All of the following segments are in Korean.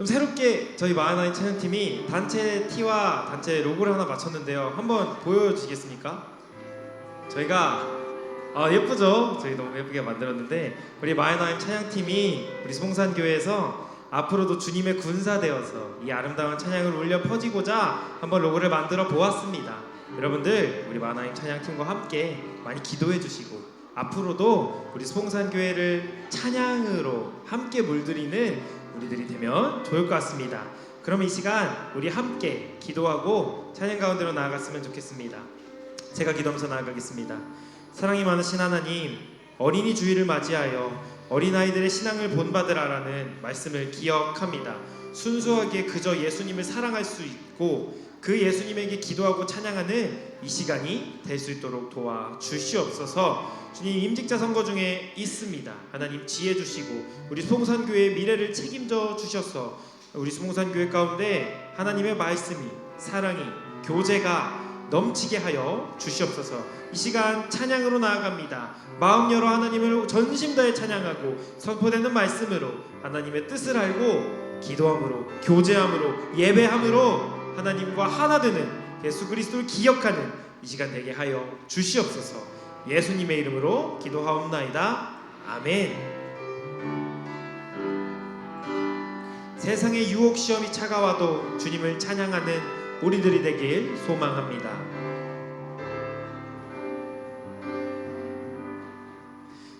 그럼 새롭게 저희 마하나인 찬양팀이 단체 티와 단체 로고를 하나 맞췄는데요. 한번 보여주시겠습니까? 저희가 예쁘죠? 저희 너무 예쁘게 만들었는데 우리 마하나인 찬양팀이 우리 송산교회에서 앞으로도 주님의 군사되어서 이 아름다운 찬양을 울려 퍼지고자 한번 로고를 만들어 보았습니다. 여러분들 우리 마하나인 찬양팀과 함께 많이 기도해 주시고 앞으로도 우리 송산교회를 찬양으로 함께 물들이는 우리들이 되면 좋을 것 같습니다. 그럼 이 시간 우리 함께 기도하고 찬양 가운데로 나아갔으면 좋겠습니다. 제가 기도하면서 나아가겠습니다. 사랑이 많으신 하나님, 어린이 주일을 맞이하여 어린아이들의 신앙을 본받으라라는 말씀을 기억합니다. 순수하게 그저 예수님을 사랑할 수 있고 그 예수님에게 기도하고 찬양하는 이 시간이 될 수 있도록 도와주시옵소서. 주님, 임직자 선거 중에 있습니다. 하나님 지혜 주시고 우리 송산교회의 미래를 책임져 주셔서 우리 송산교회 가운데 하나님의 말씀이, 사랑이, 교제가 넘치게 하여 주시옵소서. 이 시간 찬양으로 나아갑니다. 마음 열어 하나님을 전심 다해 찬양하고 선포되는 말씀으로 하나님의 뜻을 알고 기도함으로, 교제함으로, 예배함으로 하나님과 하나 되는 예수 그리스도를 기억하는 이 시간 되게 하여 주시옵소서. 예수님의 이름으로 기도하옵나이다. 아멘. 세상의 유혹 시험이 차가워도 주님을 찬양하는 우리들이 되길 소망합니다.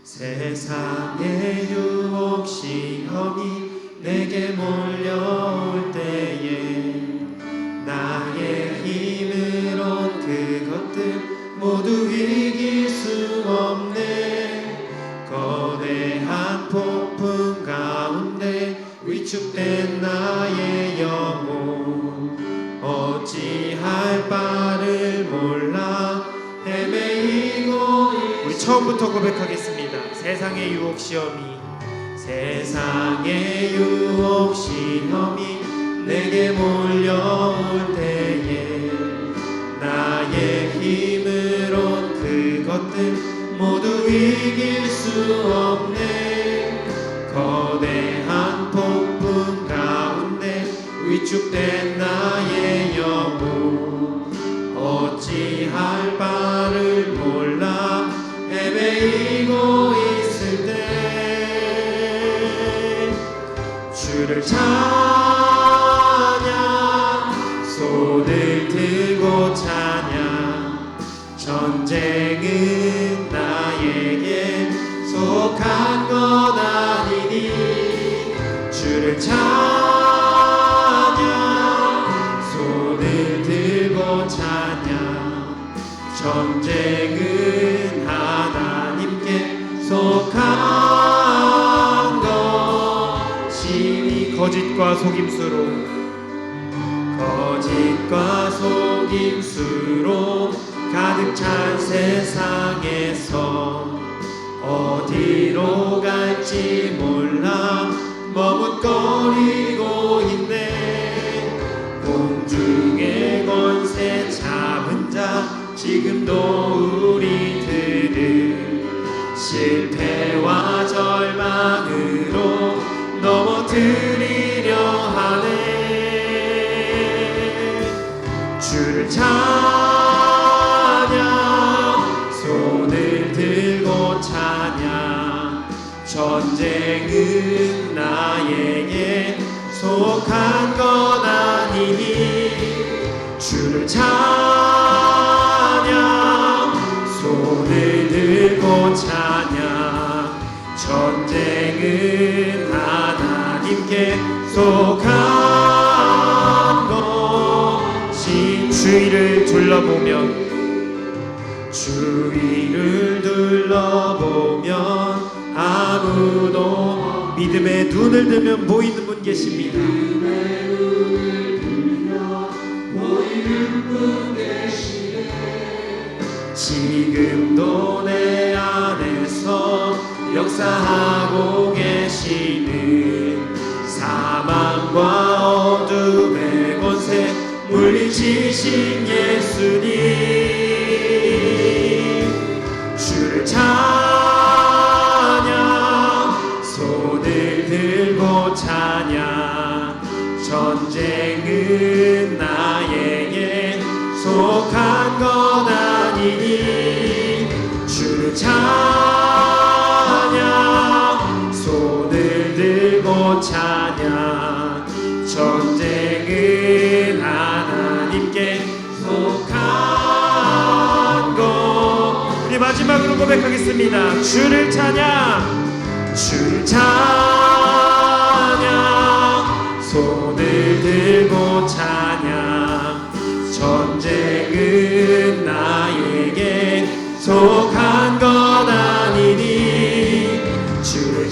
세상의 유혹 시험이 내게 몰려올 때에 나의 힘으로 그것들 모두 이길 수 없네. 거대한 폭풍 가운데 위축된 나의 영혼 어찌할 바를 몰라 헤매이고. 우리 처음부터 고백하겠습니다. 세상의 유혹 시험이 내게 몰려올 때에 나의 힘으론 그것들 모두 이길 수 없네. 거대한 폭풍 가운데 위축된 나의 영혼 어찌할 바를 몰라 헤매이고 있을 때 주를 찬양, 손을 들고 찬양. 전쟁은 나에게 속한 것 아니니. 주를 찬양, 손을 들고 찬양. 전쟁은 하나님께 속한 것이니. 거짓과 속임수로 가득 찬 세상에서 어디로 갈지 몰라 머뭇거리고 있네. 공중의 권세 잡은 자 지금도 우리들을 실패와 절망으로 넘어뜨리려 하네. 주를 찬양, 손을 들고 찬양. 전쟁은 나에게 속한 것 아니니. 주를 찬양, 손을 들고 찬양. 전쟁은 하나님께 속한 것이. 주위를 둘러보면 아무도 믿음의 눈을 들면 보이는 분 계십니다. 지금도 내 안에서 역사하고 계시는 사망과 어둠의 권세 물리치신 예수님. 주를 찬양, 손을 들고 찬양. 전쟁은 나에게 속한 건 아니니 주를 찬양 손을 들고 찬양 전쟁은 하나님께 속한 것 우리 마지막으로 고백하겠습니다. 주를 찬양 주를 찬양 손을 들고 찬양 전쟁은 나에게 속한 건 아니니 주를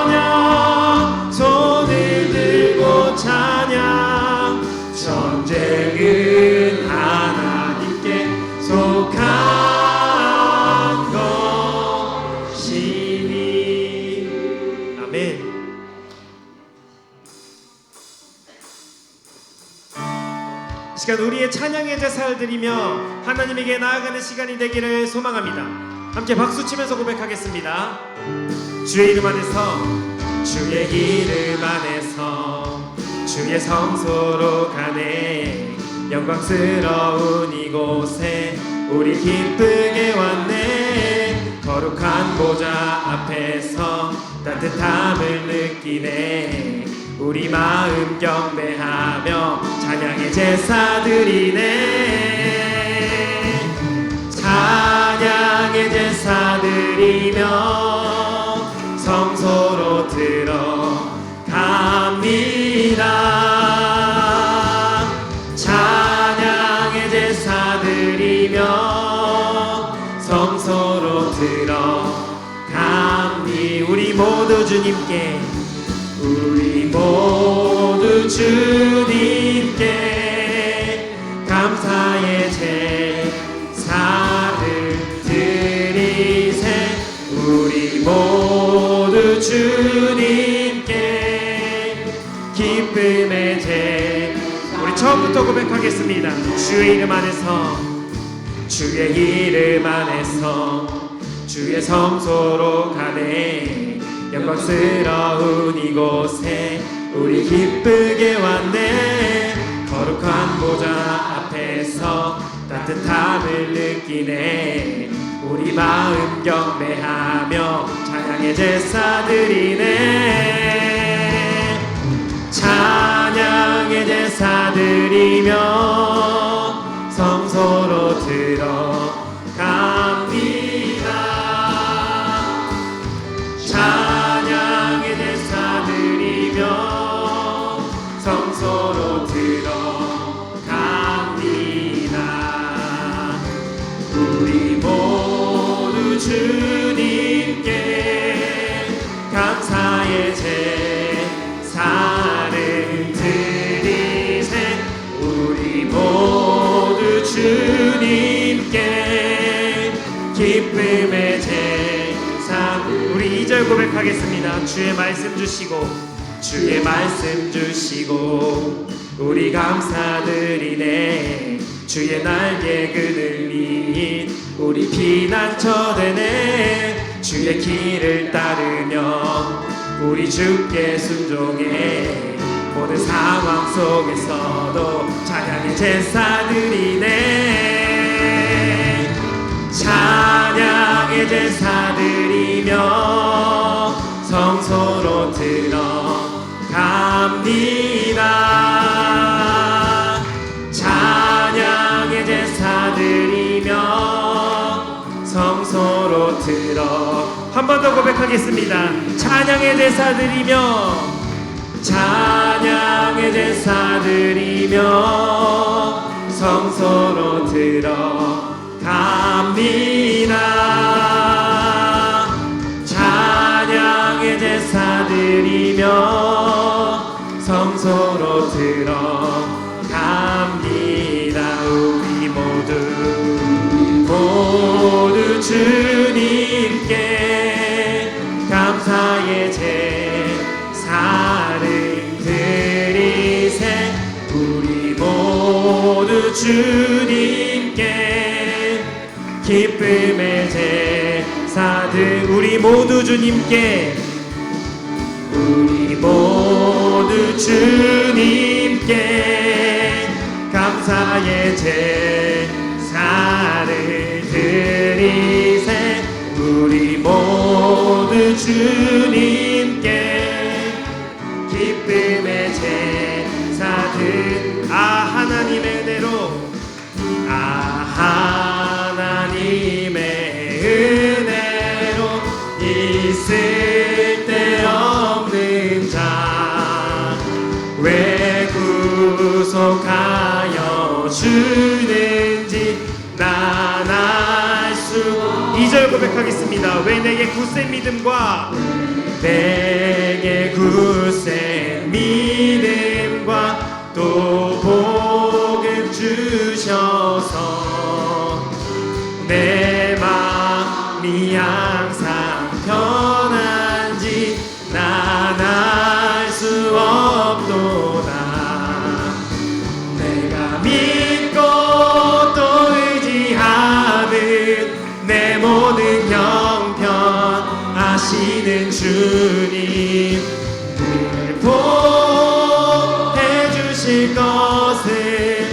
찬양 손을 들고 찬양 전쟁은 하나님께 속한 것이니 아멘. 이 시간 우리의 찬양의 제사를 드리며 하나님에게 나아가는 시간이 되기를 소망합니다. 함께 박수치면서 고백하겠습니다. 주의 이름 안에서 주의 이름 안에서 주의 성소로 가네 영광스러운 이곳에 우리 기쁘게 왔네 거룩한 보좌 앞에서 따뜻함을 느끼네 우리 마음 경배하며 찬양의 제사 드리네 찬양의 제사 드리며 성소로 들어갑니다 찬양의 제사 드리며 성소로 들어갑니다 우리 모두 주님께 우리 모두 주님께 감사의 제사를 드리세 우리 모두 주님께 기쁨의 제사 우리 처음부터 고백하겠습니다. 주의 이름 안에서 주의 이름 안에서 주의 성소로 가네 영광스러운 이곳에 우리 기쁘게 왔네 거룩한 보좌 앞에서 따뜻함을 느끼네 우리 마음 경배하며 찬양의 제사 드리네 찬양의 제사 드리며 성소로 들어갑니다 찬양의 제사 드리며 성소로 들어갑니다 우리 모두 주님께 감사의 제사를 드리세 우리 모두 주님께 기쁨의 제사 우리 2절 고백하겠습니다. 주의 말씀 주시고 주의 말씀 주시고 우리 감사드리네 주의 날개 그늘린 우리 피난처 되네 주의 길을 따르며 우리 주께 순종해 모든 상황 속에서도 찬양의 제사 드리네 찬양의 제사 드리며 성소로 들어갑니다 찬양의 제사 드리며 성소로 들어 한 번 더 고백하겠습니다. 찬양의 제사 드리며 찬양의 제사 드리며 성소로 들어갑니다 찬양의 제사 드리며 성소로 들어갑니다 우리 모두 주님께 감사의 제사를 드리세 우리 모두 주님께 기쁨의 제사들 우리 모두 주님께 우리 모두 주님께 감사의 제사를 드리세. 우리 모두 주님께 기쁨의 제사들. 하나님의 은혜로, 하나님의 은혜로 있을 데 없는 자 왜 구속하여 주는지 난 알 수. 2절 고백하겠습니다. 왜 내게 굳센 믿음과 내게 굳센 믿음과 또 복음 주셔서 내 마음이 항상 편한지 난 알 수 없도다. 내가 믿고 또 의지하는 내 모든 형편 아시는 주님 늘 보해 주실 것을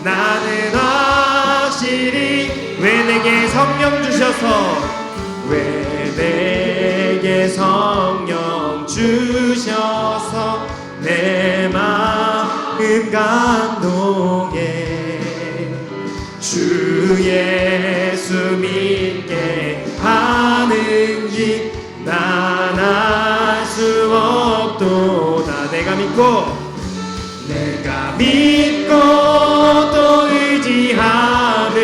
나는 확실히. 왜 내게 성령 주셔서, 왜 내게 성령 주셔서 내 마음 감동해. 주 예수 믿게 하는지 난 알 수 없도다. 내가 믿고 또 의지하는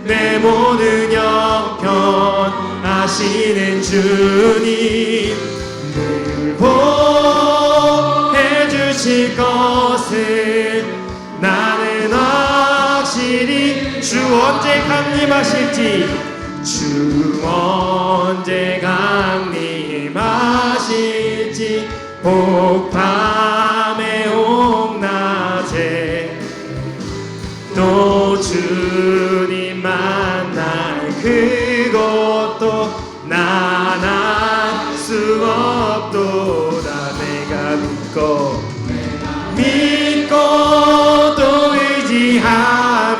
내 모든 형편 아시는 주님 늘 보해 주실 것을 나는 확실히. 주 언제 강림하실지, 주 언제 강림하실지 혹밤에 혹낮에 또 주님 만날 그것도 난 알 수 없도다. 내가 믿고 또 의지하는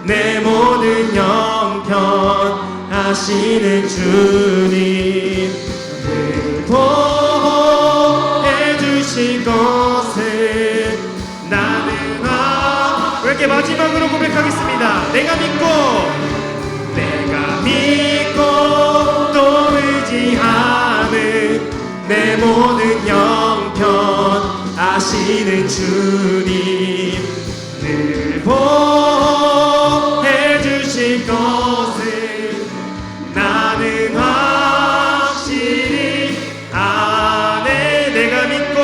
내 모든 형편 아시는 주님 늘 보해 주실 것을 나는 이렇게 마지막으로 고백하겠습니다. 내가 믿고 또 의지하는 내 모든 형편 아시는 주님 늘 보해 주실 것을 나는 확실히 아네. 내가 믿고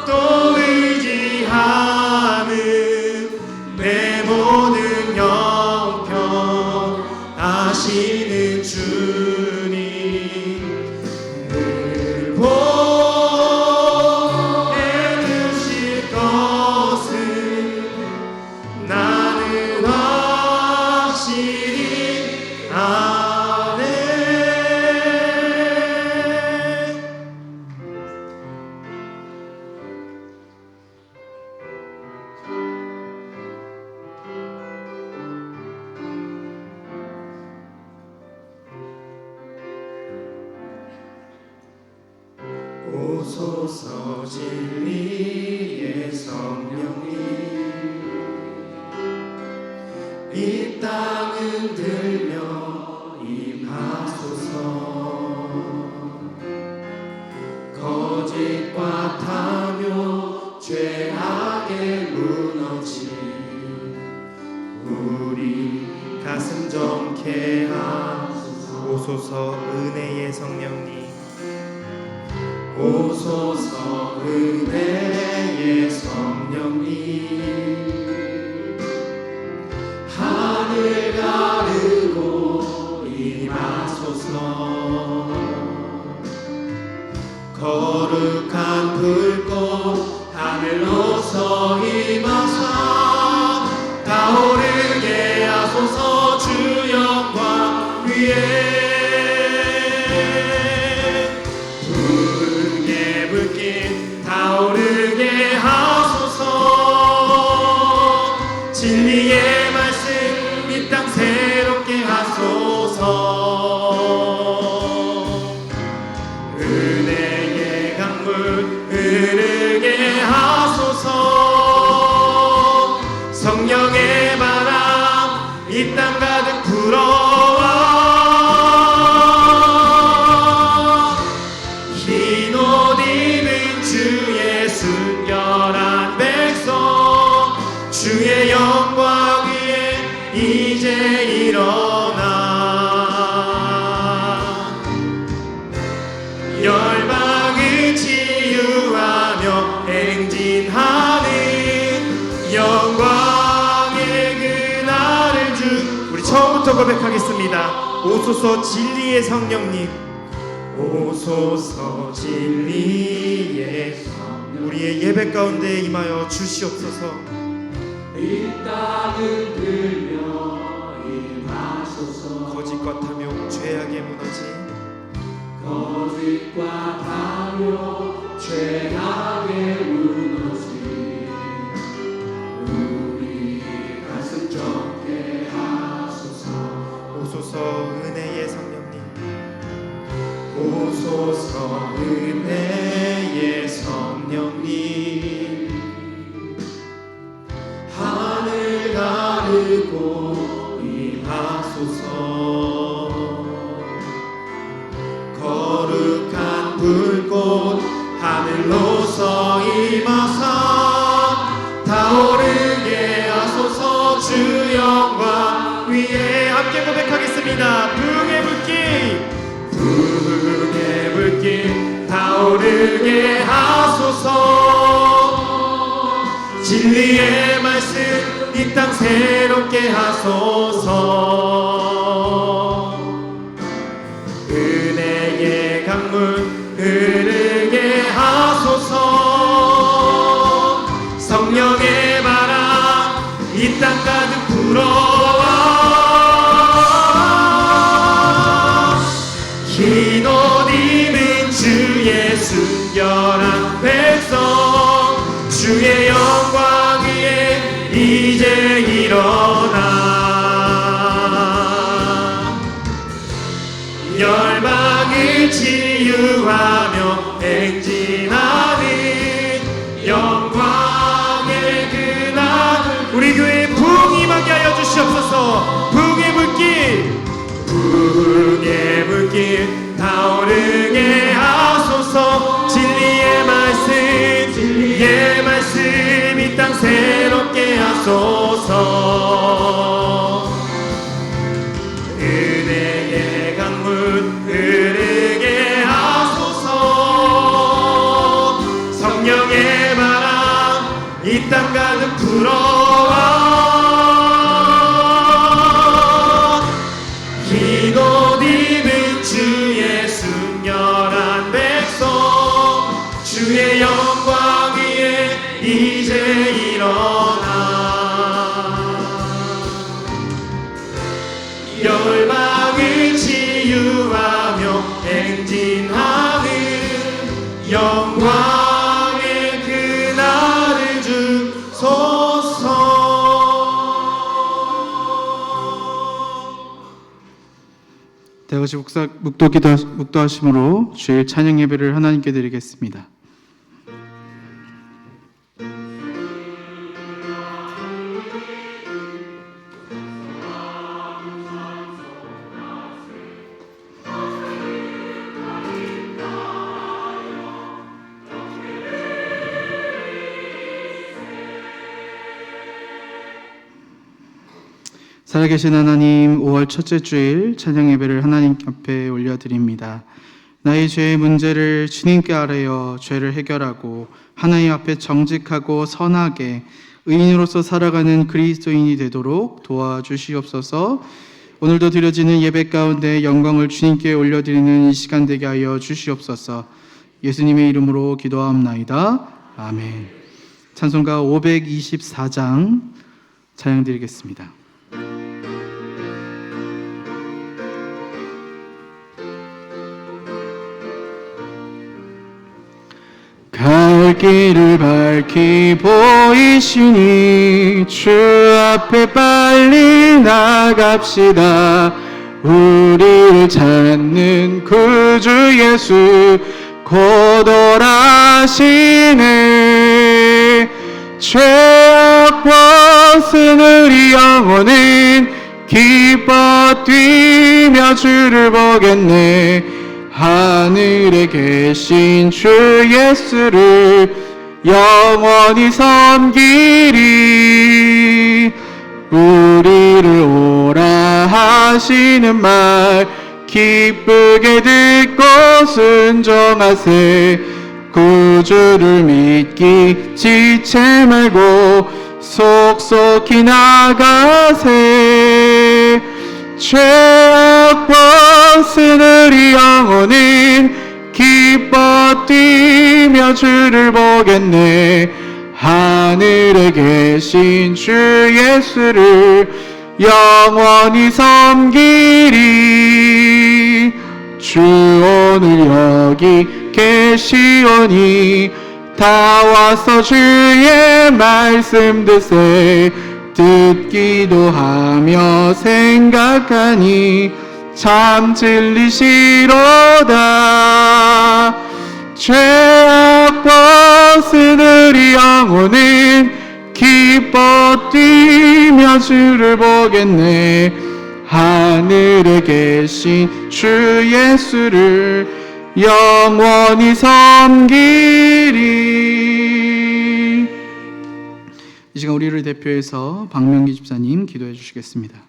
또 의지하는 내 모든 형편 아시는 주님 늘 보해 주실 것을 나는 확실히 아네. 오소서 진리의 성령님 이 땅 흔들며 임하소서. 거짓과 탐욕 죄악에 무너진 우리 가슴 정케 하소서. 오소서 은혜의 성령님 오소서 은혜의 성령님 하늘 가르고 임하소서. 거룩한 불꽃 하늘로서 임하사 타오르게 하소서. 주 영광 위에 부흥의 불길 타오르게 하소서. 진리의 말씀 이 땅 새롭게 하소서. 은혜의 강물 흐르게 하소서. 성령의 바람 이 땅 가득 불어와. 흰 옷 입은 주의 순결한 백성 주의 영광 위에 이제 일어나. 열방을 치유하며 행진하는 영광의 그날을 주. 우리 처음부터 고백하겠습니다. 오소서 진리의 성령님, 오소서 진리의 성령, 우리의 예배 가운데 임하여 주시옵소서. 이 땅을 들며 임하소서. 거짓과 탐욕 죄악에 무너진 거짓과 탐욕 죄악에 무너진 우리 가슴 좁게 하소서. 오소서 은혜의 성령님, 오소서 은혜의 성령님, 하늘 가르고 임하소서. 거룩한 불꽃 하늘로서 임하사 타오르게 하소서. 주 영광 위에 함께 고백하겠습니다. 부흥의 불길, 부흥의 불길 타오르게 하소서. 진리의 말씀 이 땅 새롭게 하소서. 은혜의 강물 흐르게 하소서. 성령의 바람 이 땅 가득 불어와. 흰 옷 입은 주의 순결한 백성 주의 영광 위에 이제 일어나. 열방을 치유하며 행진하는 영광의 그날, 우리 교회에 부흥이 임하게 하여 주시옵소서. 부흥의 불길, 부흥의 불길 타오르게 하소서. 진리의 말씀, 진리의 말씀 이 땅 새롭게 하소서. 은혜의 강물 흐르게 하소서. 성령의 바람 이 땅 가득 불어와. 흰 옷 입은 주의 순결한 백성 주의 영광 위에 이제 일어나. 열방을 치유하며 행진하는 영광의 그날을 주소서. 다같이 묵도하심으로 주일 찬양 예배를 하나님께 드리겠습니다. 살아계신 하나님, 5월 첫째 주일 찬양 예배를 하나님 앞에 올려드립니다. 나의 죄의 문제를 주님께 아뢰어 죄를 해결하고 하나님 앞에 정직하고 선하게 의인으로서 살아가는 그리스도인이 되도록 도와주시옵소서. 오늘도 드려지는 예배 가운데 영광을 주님께 올려드리는 이 시간 되게 하여 주시옵소서. 예수님의 이름으로 기도하옵나이다. 아멘. 찬송가 524장 찬양 드리겠습니다. 갈 길을 밝히 보이시니 주 앞에 빨리 나갑시다. 우리를 찾는 구주 예수 곧 오라시네. 죄악 벗은 우리 영혼은 기뻐 뛰며 주를 보겠네. 하늘에 계신 주 예수를 영원히 섬기리. 우리를 오라 하시는 말 기쁘게 듣고 순종하세. 구주를 믿기 지체 말고 속속히 나가세. 죄악 벗은 우리 영혼은 기뻐 뛰며 주를 보겠네. 하늘에 계신 주 예수를 영원히 섬기리. 주 오늘 여기 계시오니 다 와서 주의 말씀 듣세. 듣기도 하며 생각하니 참 진리시로다. 죄악 벗은 우리 영혼은 기뻐 뛰며 주를 보겠네. 하늘에 계신 주 예수를 영원히 섬기리. 이 시간 우리를 대표해서 박명기 집사님 기도해 주시겠습니다.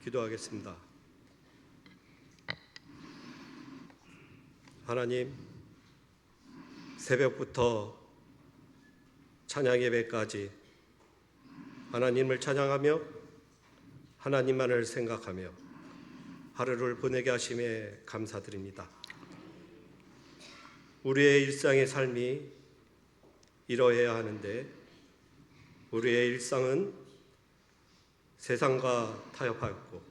기도하겠습니다. 하나님, 새벽부터 찬양 예배까지 하나님을 찬양하며 하나님만을 생각하며 하루를 보내게 하심에 감사드립니다. 우리의 일상의 삶이 이러해야 하는데 우리의 일상은 세상과 타협하였고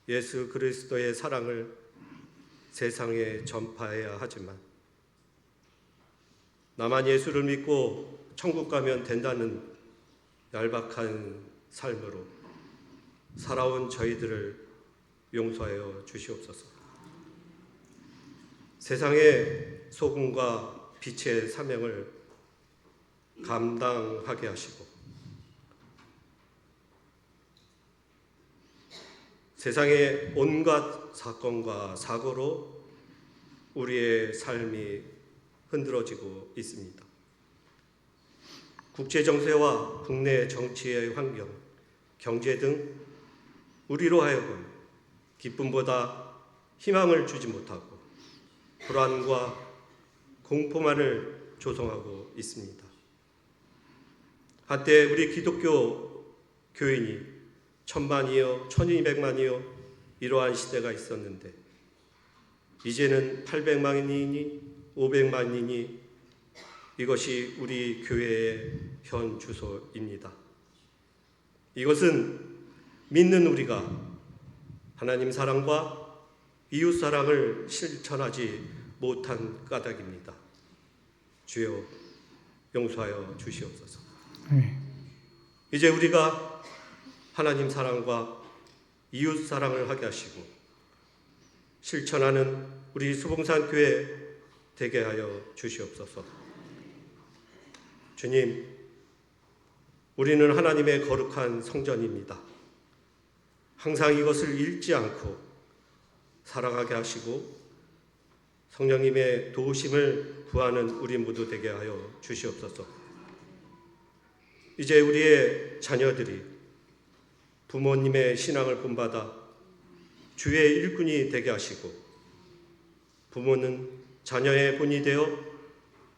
예수 그리스도의 사랑을 세상에 전파해야 하지만 나만 예수를 믿고 천국 가면 된다는 얄팍한 삶으로 살아온 저희들을 용서하여 주시옵소서. 세상의 소금과 빛의 사명을 감당하게 하시고 세상의 온갖 사건과 사고로 우리의 삶이 흔들어지고 있습니다. 국제 정세와 국내 정치의 환경, 경제 등 우리로 하여금 기쁨보다 희망을 주지 못하고 불안과 공포만을 조성하고 있습니다. 한때 우리 기독교 교인이 1000만이요, 1200만이요 이러한 시대가 있었는데 이제는 800만이니 500만이니 이것이 우리 교회의 현 주소입니다. 이것은 믿는 우리가 하나님 사랑과 이웃 사랑을 실천하지 못한 까닭입니다. 주여 용서하여 주시옵소서. 이제 우리가 하나님 사랑과 이웃 사랑을 하게 하시고 실천하는 우리 수봉산 교회 되게 하여 주시옵소서. 주님, 우리는 하나님의 거룩한 성전입니다. 항상 이것을 잃지 않고 살아가게 하시고 성령님의 도우심을 구하는 우리 모두 되게 하여 주시옵소서. 이제 우리의 자녀들이 부모님의 신앙을 본받아 주의 일꾼이 되게 하시고 부모는 자녀의 본이 되어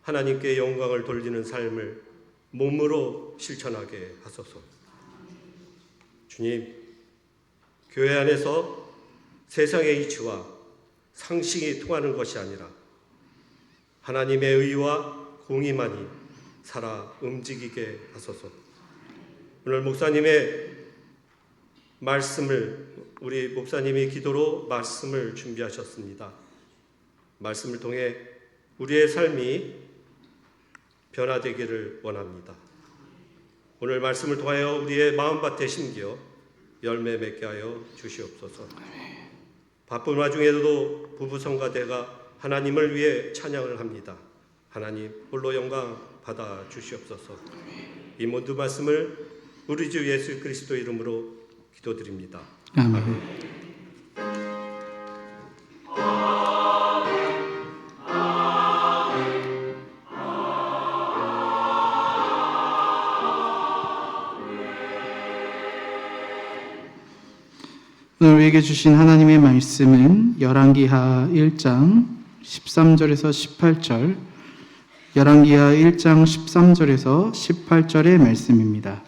하나님께 영광을 돌리는 삶을 몸으로 실천하게 하소서. 주님, 교회 안에서 세상의 이치와 상식이 통하는 것이 아니라 하나님의 의와 공의만이 살아 움직이게 하소서. 오늘 목사님의 말씀을 우리 목사님이 기도로 말씀을 준비하셨습니다. 말씀을 통해 우리의 삶이 변화되기를 원합니다. 오늘 말씀을 통하여 우리의 마음밭에 심겨 열매 맺게 하여 주시옵소서. 바쁜 와중에도 부부 성가대가 하나님을 위해 찬양을 합니다. 하나님 홀로 영광 받아 주시옵소서. 이 모든 말씀을 우리 주 예수 그리스도 이름으로 기도드립니다. 아멘. 오늘 우리에게 주신 하나님의 말씀은 열왕기하 1장 13절에서 18절, 열왕기하 1장 13절에서 18절의 말씀입니다.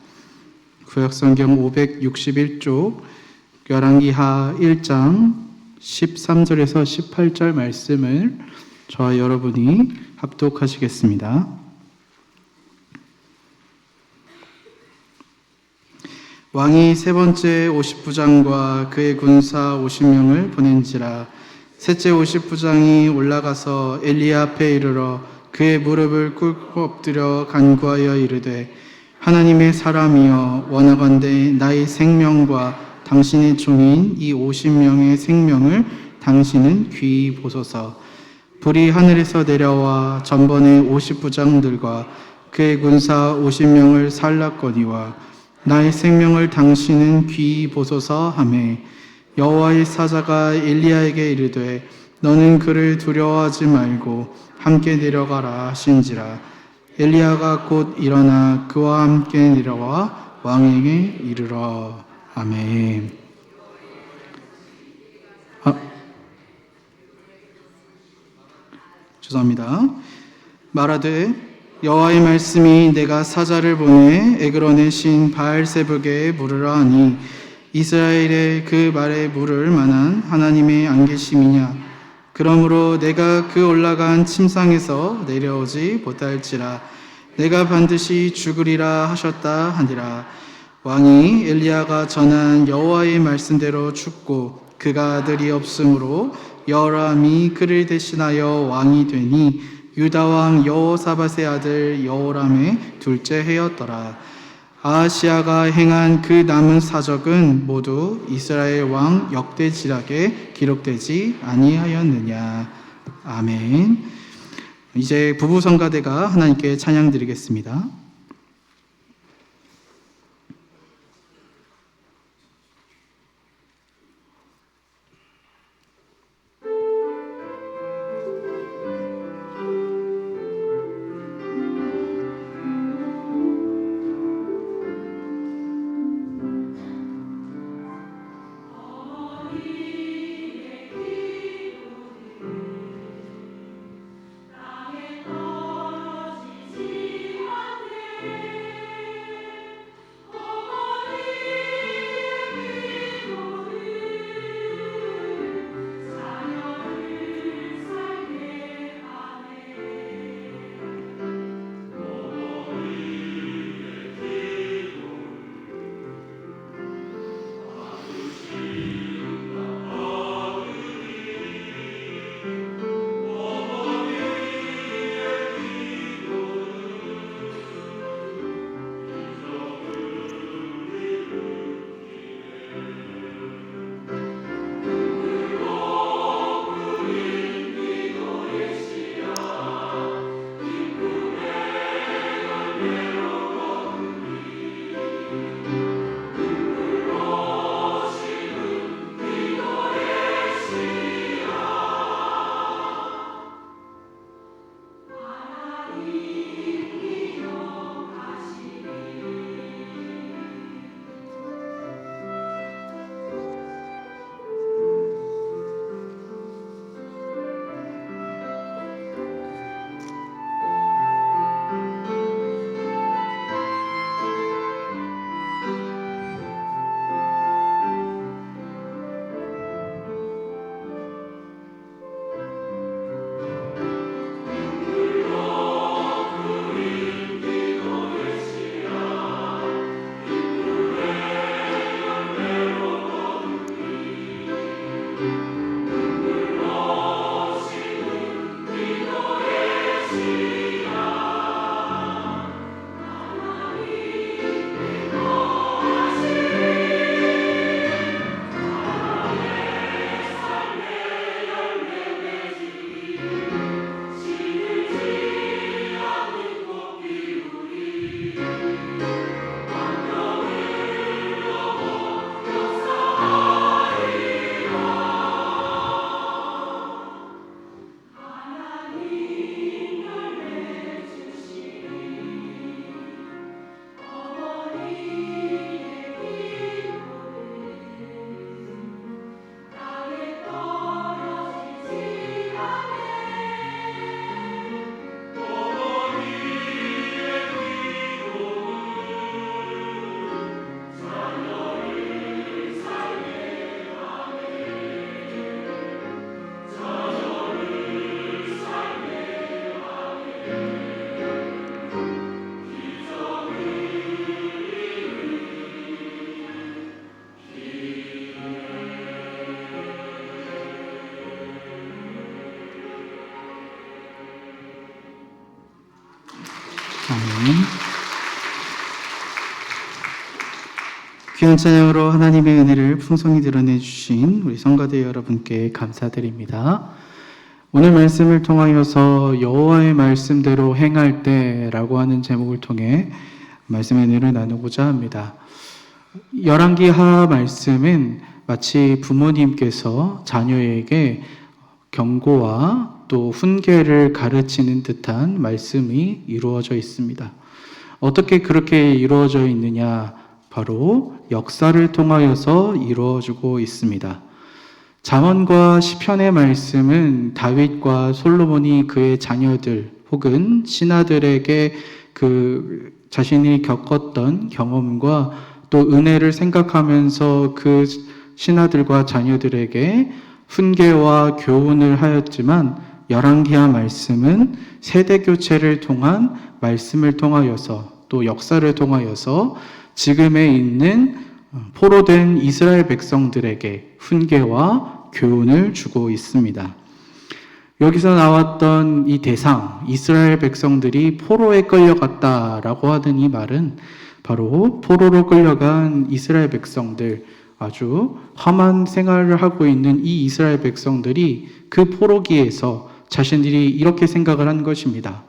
구약성경 561쪽 열왕기하 1장 13절에서 18절 말씀을 저와 여러분이 합독하시겠습니다. 왕이 세 번째 50부장과 그의 군사 50명을 보낸지라. 셋째 50부장이 올라가서 엘리야 앞에 이르러 그의 무릎을 꿇고 엎드려 간구하여 이르되, 하나님의 사람이여, 원하건대 나의 생명과 당신의 종인 이 50명의 생명을 당신은 귀히 보소서. 불이 하늘에서 내려와 전번의 50부장들과 그의 군사 50명을 살랐거니와 나의 생명을 당신은 귀히 보소서 하매, 여호와의 사자가 엘리야에게 이르되 너는 그를 두려워하지 말고 함께 내려가라 하신지라. 엘리야가 곧 일어나 그와 함께 내려와 왕에게 이르러. 아멘. 죄송합니다. 말하되 여호와의 말씀이 내가 사자를 보내 에그론의 신 바알세불에게 물으라 하니, 이스라엘의 그 말에 물을 만한 하나님의 안 계심이냐? 그러므로 내가 그 올라간 침상에서 내려오지 못할지라. 내가 반드시 죽으리라 하셨다 하니라. 왕이 엘리야가 전한 여호와의 말씀대로 죽고 그가 아들이 없으므로 여호람이 그를 대신하여 왕이 되니, 유다 왕 여호사밧의 아들 여호람의 둘째 해였더라. 아하시아가 행한 그 남은 사적은 모두 이스라엘 왕 역대지락에 기록되지 아니하였느냐. 아멘. 이제 부부 성가대가 하나님께 찬양 드리겠습니다. 아멘. 귀한 찬양으로 하나님의 은혜를 풍성히 드러내 주신 우리 성가대 여러분께 감사드립니다. 오늘 말씀을 통하여서 여호와의 말씀대로 행할 때라고 하는 제목을 통해 말씀의 은혜를 나누고자 합니다. 열왕기하 말씀은 마치 부모님께서 자녀에게 경고와 또 훈계를 가르치는 듯한 말씀이 이루어져 있습니다. 어떻게 그렇게 이루어져 있느냐? 바로 역사를 통하여서 이루어지고 있습니다. 잠언과 시편의 말씀은 다윗과 솔로몬이 그의 자녀들 혹은 신하들에게 그 자신이 겪었던 경험과 또 은혜를 생각하면서 그 신하들과 자녀들에게 훈계와 교훈을 하였지만, 열왕기하 말씀은 세대 교체를 통한 말씀을 통하여서 또 역사를 통하여서 지금에 있는 포로된 이스라엘 백성들에게 훈계와 교훈을 주고 있습니다. 여기서 나왔던 이 대상, 이스라엘 백성들이 포로에 끌려갔다라고 하는 이 말은 바로 포로로 끌려간 이스라엘 백성들, 아주 험한 생활을 하고 있는 이 이스라엘 백성들이 그 포로기에서 자신들이 이렇게 생각을 한 것입니다.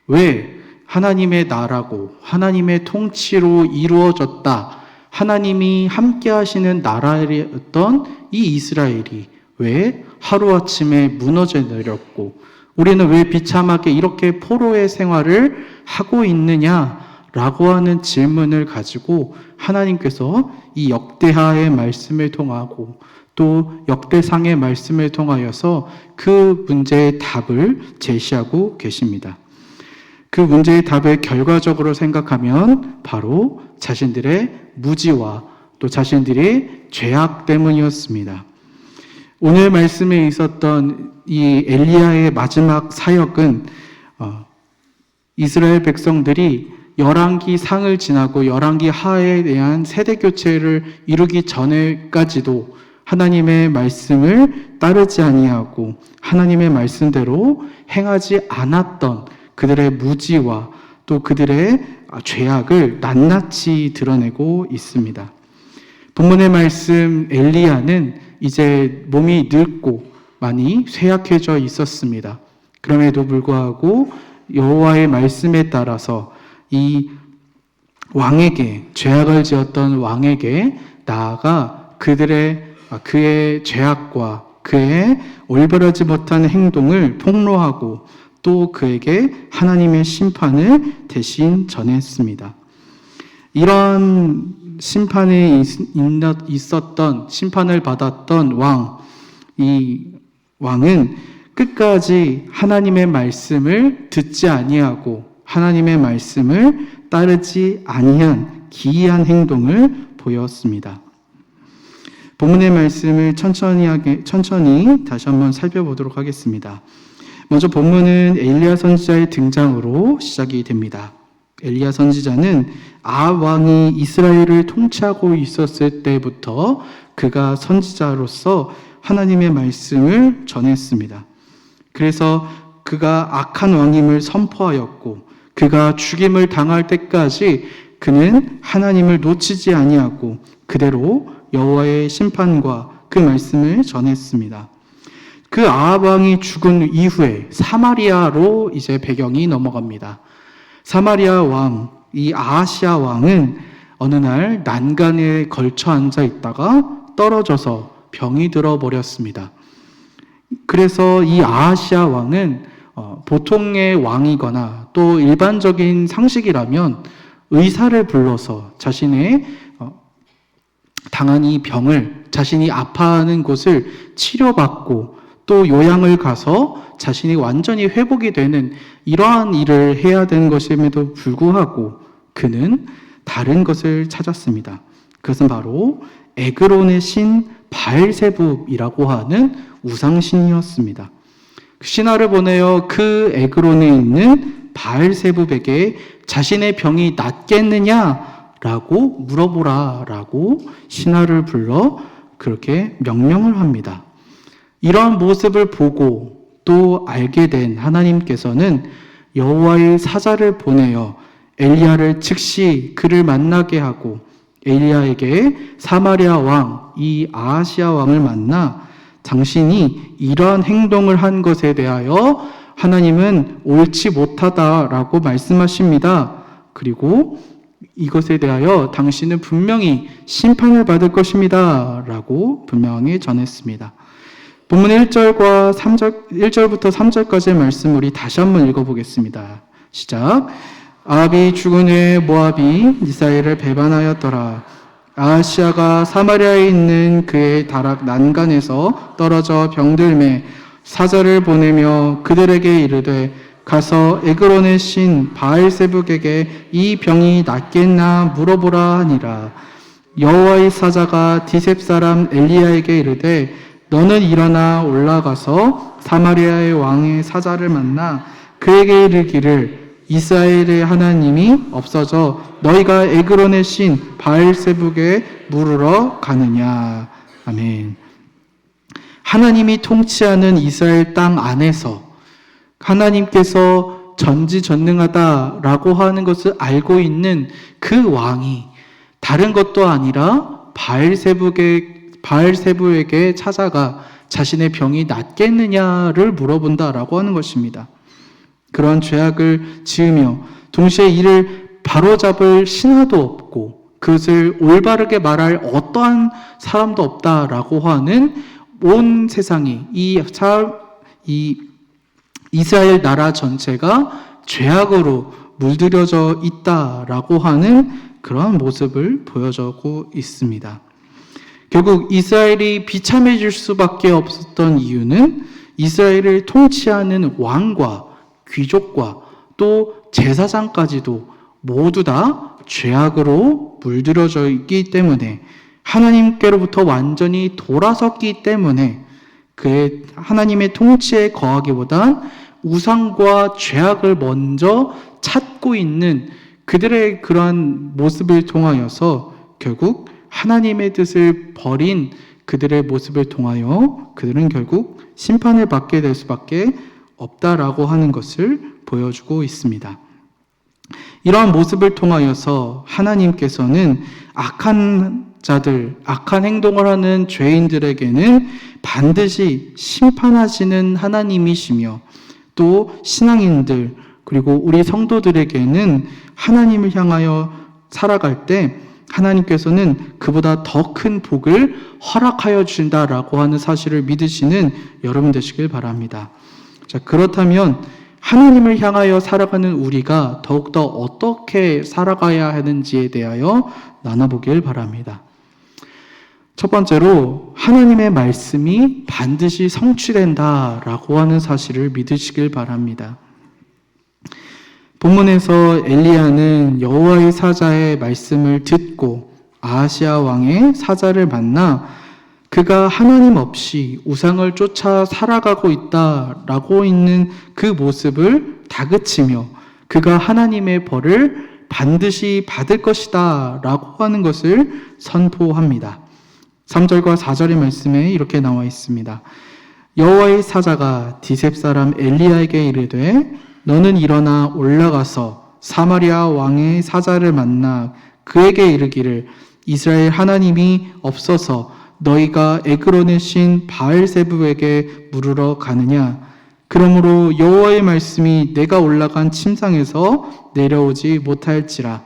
왜 하나님의 나라고 하나님의 통치로 이루어졌다, 하나님이 함께 하시는 나라였던 이 이스라엘이 왜 하루아침에 무너져 내렸고 우리는 왜 비참하게 이렇게 포로의 생활을 하고 있느냐라고 하는 질문을 가지고 하나님께서 이 역대하의 말씀을 통하고 또 역대상의 말씀을 통하여서 그 문제의 답을 제시하고 계십니다. 그 문제의 답을 결과적으로 생각하면 바로 자신들의 무지와 또 자신들의 죄악 때문이었습니다. 오늘 말씀에 있었던 이 엘리야의 마지막 사역은 이스라엘 백성들이 열왕기 상을 지나고 열왕기 하에 대한 세대 교체를 이루기 전에까지도 하나님의 말씀을 따르지 아니하고 하나님의 말씀대로 행하지 않았던 그들의 무지와 또 그들의 죄악을 낱낱이 드러내고 있습니다. 본문의 말씀, 엘리야는 이제 몸이 늙고 많이 쇠약해져 있었습니다. 그럼에도 불구하고 여호와의 말씀에 따라서 이 왕에게, 죄악을 지었던 왕에게 나아가 그의 죄악과 그의 올바르지 못한 행동을 폭로하고 또 그에게 하나님의 심판을 대신 전했습니다. 이런 심판에 있었던, 심판을 받았던 이 왕은 끝까지 하나님의 말씀을 듣지 아니하고 하나님의 말씀을 따르지 아니한 기이한 행동을 보였습니다. 본문의 말씀을 천천히 다시 한번 살펴보도록 하겠습니다. 먼저 본문은 엘리야 선지자의 등장으로 시작이 됩니다. 엘리야 선지자는 아합 왕이 이스라엘을 통치하고 있었을 때부터 그가 선지자로서 하나님의 말씀을 전했습니다. 그래서 그가 악한 왕임을 선포하였고 그가 죽임을 당할 때까지 그는 하나님을 놓치지 아니하고 그대로 여호와의 심판과 그 말씀을 전했습니다. 그 아합 왕이 죽은 이후에 사마리아로 이제 배경이 넘어갑니다. 사마리아 왕, 이 아하시아 왕은 어느 날 난간에 걸쳐 앉아 있다가 떨어져서 병이 들어버렸습니다. 그래서 이 아하시아 왕은 보통의 왕이거나 또 일반적인 상식이라면 의사를 불러서 자신의 당한 이 병을, 자신이 아파하는 곳을 치료받고 또 요양을 가서 자신이 완전히 회복이 되는 이러한 일을 해야 되는 것임에도 불구하고 그는 다른 것을 찾았습니다. 그것은 바로 에그론의 신 바알세붑이라고 하는 우상신이었습니다. 신하를 보내어 그 에그론에 있는 바알세붑에게 자신의 병이 낫겠느냐라고 물어보라라고 신하를 불러 그렇게 명령을 합니다. 이러한 모습을 보고 또 알게 된 하나님께서는 여호와의 사자를 보내어 엘리야를 즉시 그를 만나게 하고 엘리야에게 사마리아 왕, 이 아하시아 왕을 만나 당신이 이러한 행동을 한 것에 대하여 하나님은 옳지 못하다라고 말씀하십니다. 그리고 이것에 대하여 당신은 분명히 심판을 받을 것입니다. 라고 분명히 전했습니다. 본문 1절과 3절, 1절부터 3절까지의 말씀 우리 다시 한번 읽어보겠습니다. 시작. 아합이 죽은 후에 모압이 이스라엘을 배반하였더라. 아하시아가 사마리아에 있는 그의 다락 난간에서 떨어져 병들매 사자를 보내며 그들에게 이르되 가서 에그론의 신 바알세북에게 이 병이 낫겠나 물어보라 하니라. 여호와의 사자가 디셉 사람 엘리야에게 이르되 너는 일어나 올라가서 사마리아의 왕의 사자를 만나 그에게 이르기를 이스라엘의 하나님이 없어져 너희가 에그론의 신 바알세북에 물으러 가느냐. 아멘. 하나님이 통치하는 이스라엘 땅 안에서 하나님께서 전지전능하다라고 하는 것을 알고 있는 그 왕이 다른 것도 아니라 바알세부에게 찾아가 자신의 병이 낫겠느냐를 물어본다라고 하는 것입니다. 그런 죄악을 지으며 동시에 이를 바로잡을 신하도 없고 그것을 올바르게 말할 어떠한 사람도 없다라고 하는 온 세상이 이 이스라엘 나라 전체가 죄악으로 물들여져 있다라고 하는 그런 모습을 보여주고 있습니다. 결국 이스라엘이 비참해질 수밖에 없었던 이유는 이스라엘을 통치하는 왕과 귀족과 또 제사장까지도 모두 다 죄악으로 물들여져 있기 때문에 하나님께로부터 완전히 돌아섰기 때문에 그의 하나님의 통치에 거하기보단 우상과 죄악을 먼저 찾고 있는 그들의 그러한 모습을 통하여서 결국 하나님의 뜻을 버린 그들의 모습을 통하여 그들은 결국 심판을 받게 될 수밖에 없다라고 하는 것을 보여주고 있습니다. 이러한 모습을 통하여서 하나님께서는 악한 자들, 악한 행동을 하는 죄인들에게는 반드시 심판하시는 하나님이시며 또 신앙인들 그리고 우리 성도들에게는 하나님을 향하여 살아갈 때 하나님께서는 그보다 더 큰 복을 허락하여 주신다라고 하는 사실을 믿으시는 여러분 되시길 바랍니다. 자, 그렇다면 하나님을 향하여 살아가는 우리가 더욱더 어떻게 살아가야 하는지에 대하여 나눠보길 바랍니다. 첫 번째로 하나님의 말씀이 반드시 성취된다라고 하는 사실을 믿으시길 바랍니다. 본문에서 엘리야는 여호와의 사자의 말씀을 듣고 아하시아 왕의 사자를 만나 그가 하나님 없이 우상을 쫓아 살아가고 있다라고 있는 그 모습을 다그치며 그가 하나님의 벌을 반드시 받을 것이다 라고 하는 것을 선포합니다. 3절과 4절의 말씀에 이렇게 나와 있습니다. 여호와의 사자가 디셉 사람 엘리야에게 이르되 너는 일어나 올라가서 사마리아 왕의 사자를 만나 그에게 이르기를 이스라엘 하나님이 없어서 너희가 에그론의 신 바알세부에게 물으러 가느냐. 그러므로 여호와의 말씀이 내가 올라간 침상에서 내려오지 못할지라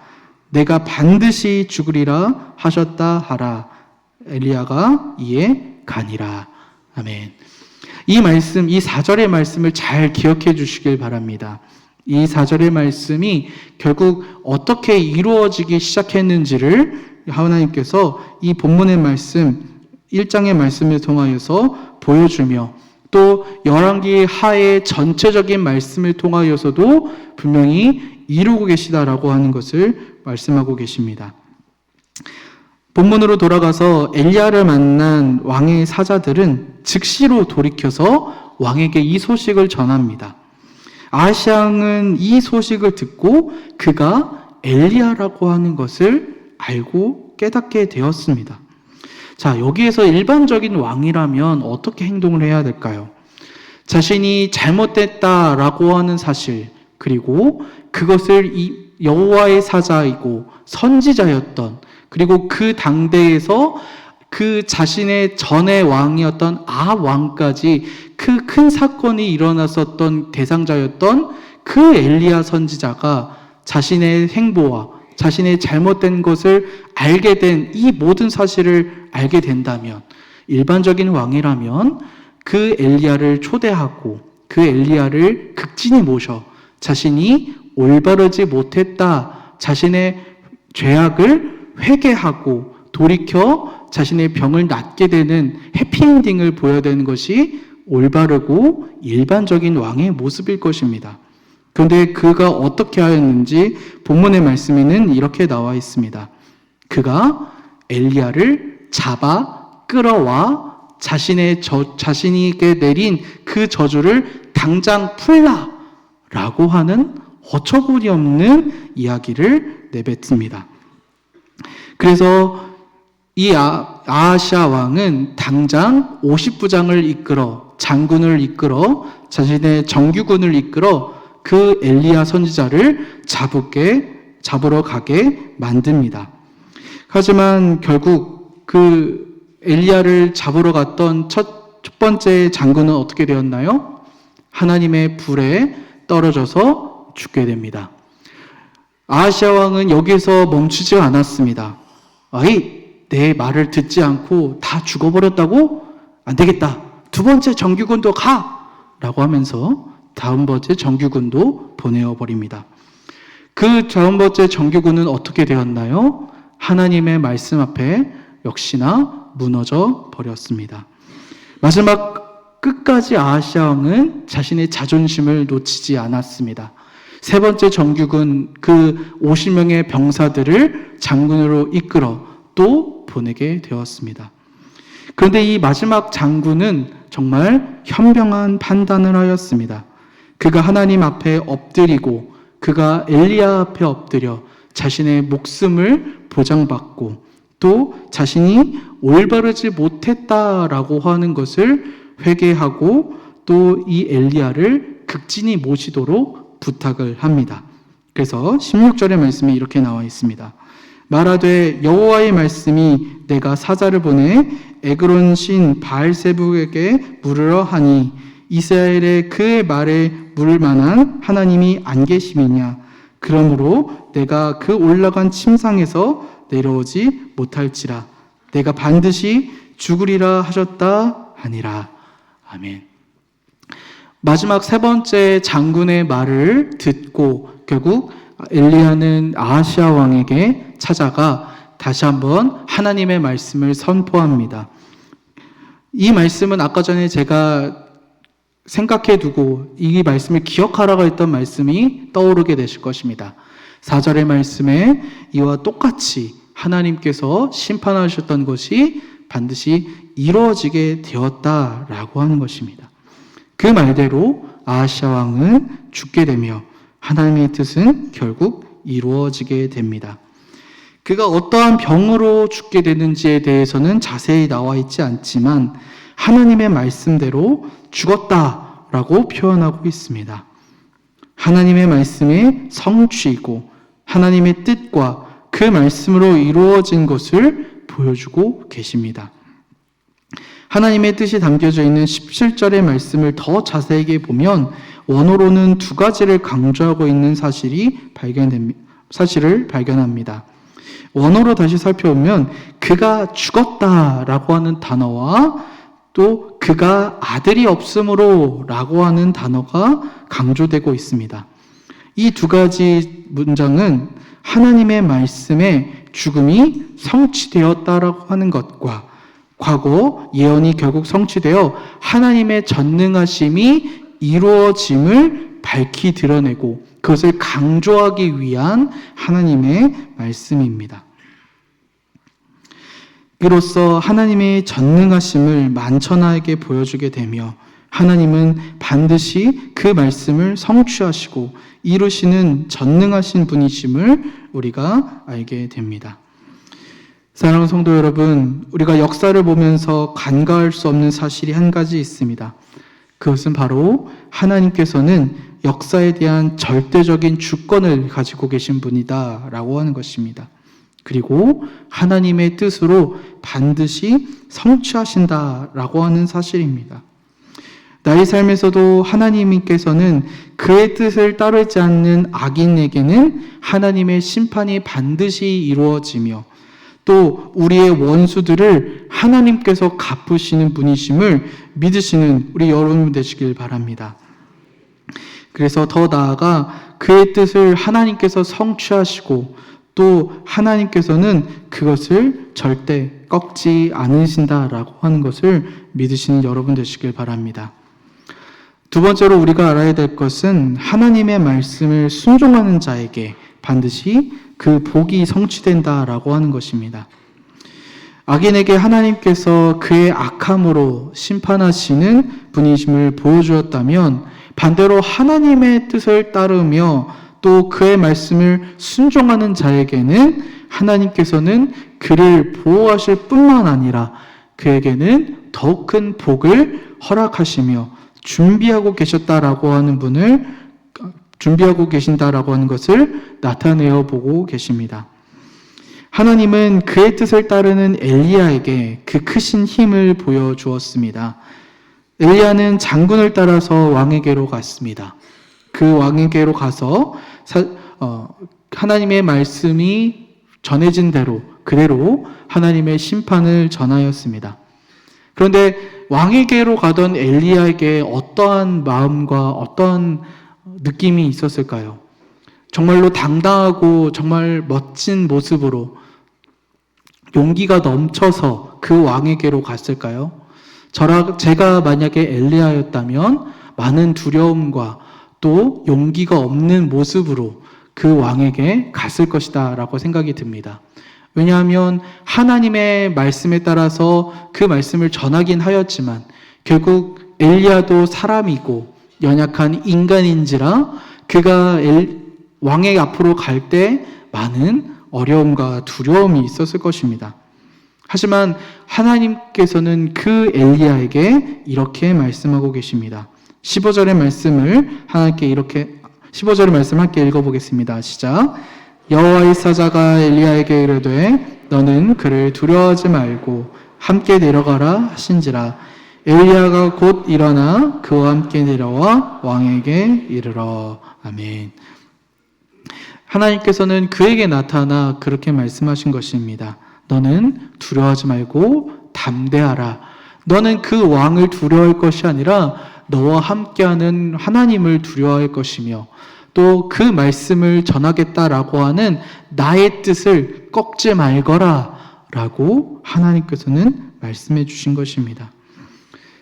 내가 반드시 죽으리라 하셨다 하라. 엘리야가 이에 가니라. 아멘. 이 말씀, 이 4절의 말씀을 잘 기억해 주시길 바랍니다. 이 4절의 말씀이 결국 어떻게 이루어지기 시작했는지를 하나님께서 이 본문의 말씀, 1장의 말씀을 통하여서 보여주며 또 열왕기 하의 전체적인 말씀을 통하여서도 분명히 이루고 계시다라고 하는 것을 말씀하고 계십니다. 본문으로 돌아가서 엘리야를 만난 왕의 사자들은 즉시로 돌이켜서 왕에게 이 소식을 전합니다. 아하시아 왕은 이 소식을 듣고 그가 엘리야라고 하는 것을 알고 깨닫게 되었습니다. 자, 여기에서 일반적인 왕이라면 어떻게 행동을 해야 될까요? 자신이 잘못됐다라고 하는 사실, 그리고 그것을 여호와의 사자이고 선지자였던, 그리고 그 당대에서 그 자신의 전의 왕이었던 왕까지 그 큰 사건이 일어났었던 대상자였던 그 엘리야 선지자가 자신의 행보와 자신의 잘못된 것을 알게 된, 이 모든 사실을 알게 된다면, 일반적인 왕이라면 그 엘리야를 초대하고 그 엘리야를 극진히 모셔 자신이 올바르지 못했다, 자신의 죄악을 회개하고 돌이켜 자신의 병을 낫게 되는 해피엔딩을 보여야 되는 것이 올바르고 일반적인 왕의 모습일 것입니다. 그런데 그가 어떻게 하였는지 본문의 말씀에는 이렇게 나와 있습니다. 그가 엘리야를 잡아 끌어와 자신에게 내린 그 저주를 당장 풀라 라고 하는 어처구니 없는 이야기를 내뱉습니다. 그래서 이 아하시아 왕은 당장 50부장을 이끌어, 장군을 이끌어, 자신의 정규군을 이끌어 그 엘리야 선지자를 잡으러 가게 만듭니다. 하지만 결국 그 엘리야를 잡으러 갔던 첫 번째 장군은 어떻게 되었나요? 하나님의 불에 떨어져서 죽게 됩니다. 아하시아 왕은 여기서 멈추지 않았습니다. 내 말을 듣지 않고 다 죽어버렸다고? 안 되겠다. 두 번째 정규군도 가! 라고 하면서 다음 번째 정규군도 보내어 버립니다. 그 다음 번째 정규군은 어떻게 되었나요? 하나님의 말씀 앞에 역시나 무너져 버렸습니다. 마지막 끝까지 아하시아 왕은 자신의 자존심을 놓치지 않았습니다. 세 번째 정규군 그 50명의 병사들을 장군으로 이끌어 또 보내게 되었습니다. 그런데 이 마지막 장군은 정말 현명한 판단을 하였습니다. 그가 하나님 앞에 엎드리고 그가 엘리야 앞에 엎드려 자신의 목숨을 보장받고 또 자신이 올바르지 못했다라고 하는 것을 회개하고 또 이 엘리야를 극진히 모시도록 부탁을 합니다. 그래서 16절의 말씀이 이렇게 나와 있습니다. 말하되 여호와의 말씀이 내가 사자를 보내 에그론 신 바알세불에게 물으러 하니 이스라엘에 그의 말에 물을 만한 하나님이 안 계심이냐. 그러므로 내가 그 올라간 침상에서 내려오지 못할지라. 내가 반드시 죽으리라 하셨다 하니라. 아멘. 마지막 세 번째 장군의 말을 듣고 결국 엘리야는 아하시아 왕에게 찾아가 다시 한번 하나님의 말씀을 선포합니다. 이 말씀은 아까 전에 제가 생각해 두고 이 말씀을 기억하라고 했던 말씀이 떠오르게 되실 것입니다. 4절의 말씀에 이와 똑같이 하나님께서 심판하셨던 것이 반드시 이루어지게 되었다라고 하는 것입니다. 그 말대로 아하시아 왕은 죽게 되며 하나님의 뜻은 결국 이루어지게 됩니다. 그가 어떠한 병으로 죽게 되는지에 대해서는 자세히 나와 있지 않지만 하나님의 말씀대로 죽었다라고 표현하고 있습니다. 하나님의 말씀의 성취이고 하나님의 뜻과 그 말씀으로 이루어진 것을 보여주고 계십니다. 하나님의 뜻이 담겨져 있는 17절의 말씀을 더 자세하게 보면 원어로는 두 가지를 강조하고 있는 사실을 발견합니다. 원어로 다시 살펴보면 그가 죽었다라고 하는 단어와 또 그가 아들이 없으므로 라고 하는 단어가 강조되고 있습니다. 이 두 가지 문장은 하나님의 말씀에 죽음이 성취되었다라고 하는 것과 과거 예언이 결국 성취되어 하나님의 전능하심이 이루어짐을 밝히 드러내고 그것을 강조하기 위한 하나님의 말씀입니다. 이로써 하나님의 전능하심을 만천하에게 보여주게 되며 하나님은 반드시 그 말씀을 성취하시고 이루시는 전능하신 분이심을 우리가 알게 됩니다. 사랑하는 성도 여러분, 우리가 역사를 보면서 간과할 수 없는 사실이 한 가지 있습니다. 그것은 바로 하나님께서는 역사에 대한 절대적인 주권을 가지고 계신 분이다라고 하는 것입니다. 그리고 하나님의 뜻으로 반드시 성취하신다라고 하는 사실입니다. 나의 삶에서도 하나님께서는 그의 뜻을 따르지 않는 악인에게는 하나님의 심판이 반드시 이루어지며 또 우리의 원수들을 하나님께서 갚으시는 분이심을 믿으시는 우리 여러분 되시길 바랍니다. 그래서 더 나아가 그의 뜻을 하나님께서 성취하시고 또 하나님께서는 그것을 절대 꺾지 않으신다라고 하는 것을 믿으시는 여러분 되시길 바랍니다. 두 번째로 우리가 알아야 될 것은 하나님의 말씀을 순종하는 자에게 반드시 그 복이 성취된다라고 하는 것입니다. 악인에게 하나님께서 그의 악함으로 심판하시는 분이심을 보여주었다면 반대로 하나님의 뜻을 따르며 또 그의 말씀을 순종하는 자에게는 하나님께서는 그를 보호하실 뿐만 아니라 그에게는 더욱 큰 복을 허락하시며 준비하고 계신다라고 하는 것을 나타내어 보고 계십니다. 하나님은 그의 뜻을 따르는 엘리야에게 그 크신 힘을 보여주었습니다. 엘리야는 장군을 따라서 왕에게로 갔습니다. 그 왕에게로 가서 하나님의 말씀이 전해진 대로 그대로 하나님의 심판을 전하였습니다. 그런데 왕에게로 가던 엘리야에게 어떠한 마음과 어떠한 느낌이 있었을까요? 정말로 당당하고 정말 멋진 모습으로 용기가 넘쳐서 그 왕에게로 갔을까요? 제가 만약에 엘리야였다면 많은 두려움과 또 용기가 없는 모습으로 그 왕에게 갔을 것이다 라고 생각이 듭니다. 왜냐하면 하나님의 말씀에 따라서 그 말씀을 전하긴 하였지만 결국 엘리야도 사람이고 연약한 인간인지라 그가 왕의 앞으로 갈 때 많은 어려움과 두려움이 있었을 것입니다. 하지만 하나님께서는 그 엘리야에게 이렇게 말씀하고 계십니다. 15절의 말씀을 15절의 말씀 함께 읽어보겠습니다. 시작. 여호와의 사자가 엘리야에게 이르되 너는 그를 두려워하지 말고 함께 내려가라 하신지라. 엘리야가 곧 일어나 그와 함께 내려와 왕에게 이르러. 아멘. 하나님께서는 그에게 나타나 그렇게 말씀하신 것입니다. 너는 두려워하지 말고 담대하라. 너는 그 왕을 두려워할 것이 아니라 너와 함께하는 하나님을 두려워할 것이며 또 그 말씀을 전하겠다라고 하는 나의 뜻을 꺾지 말거라 라고 하나님께서는 말씀해 주신 것입니다.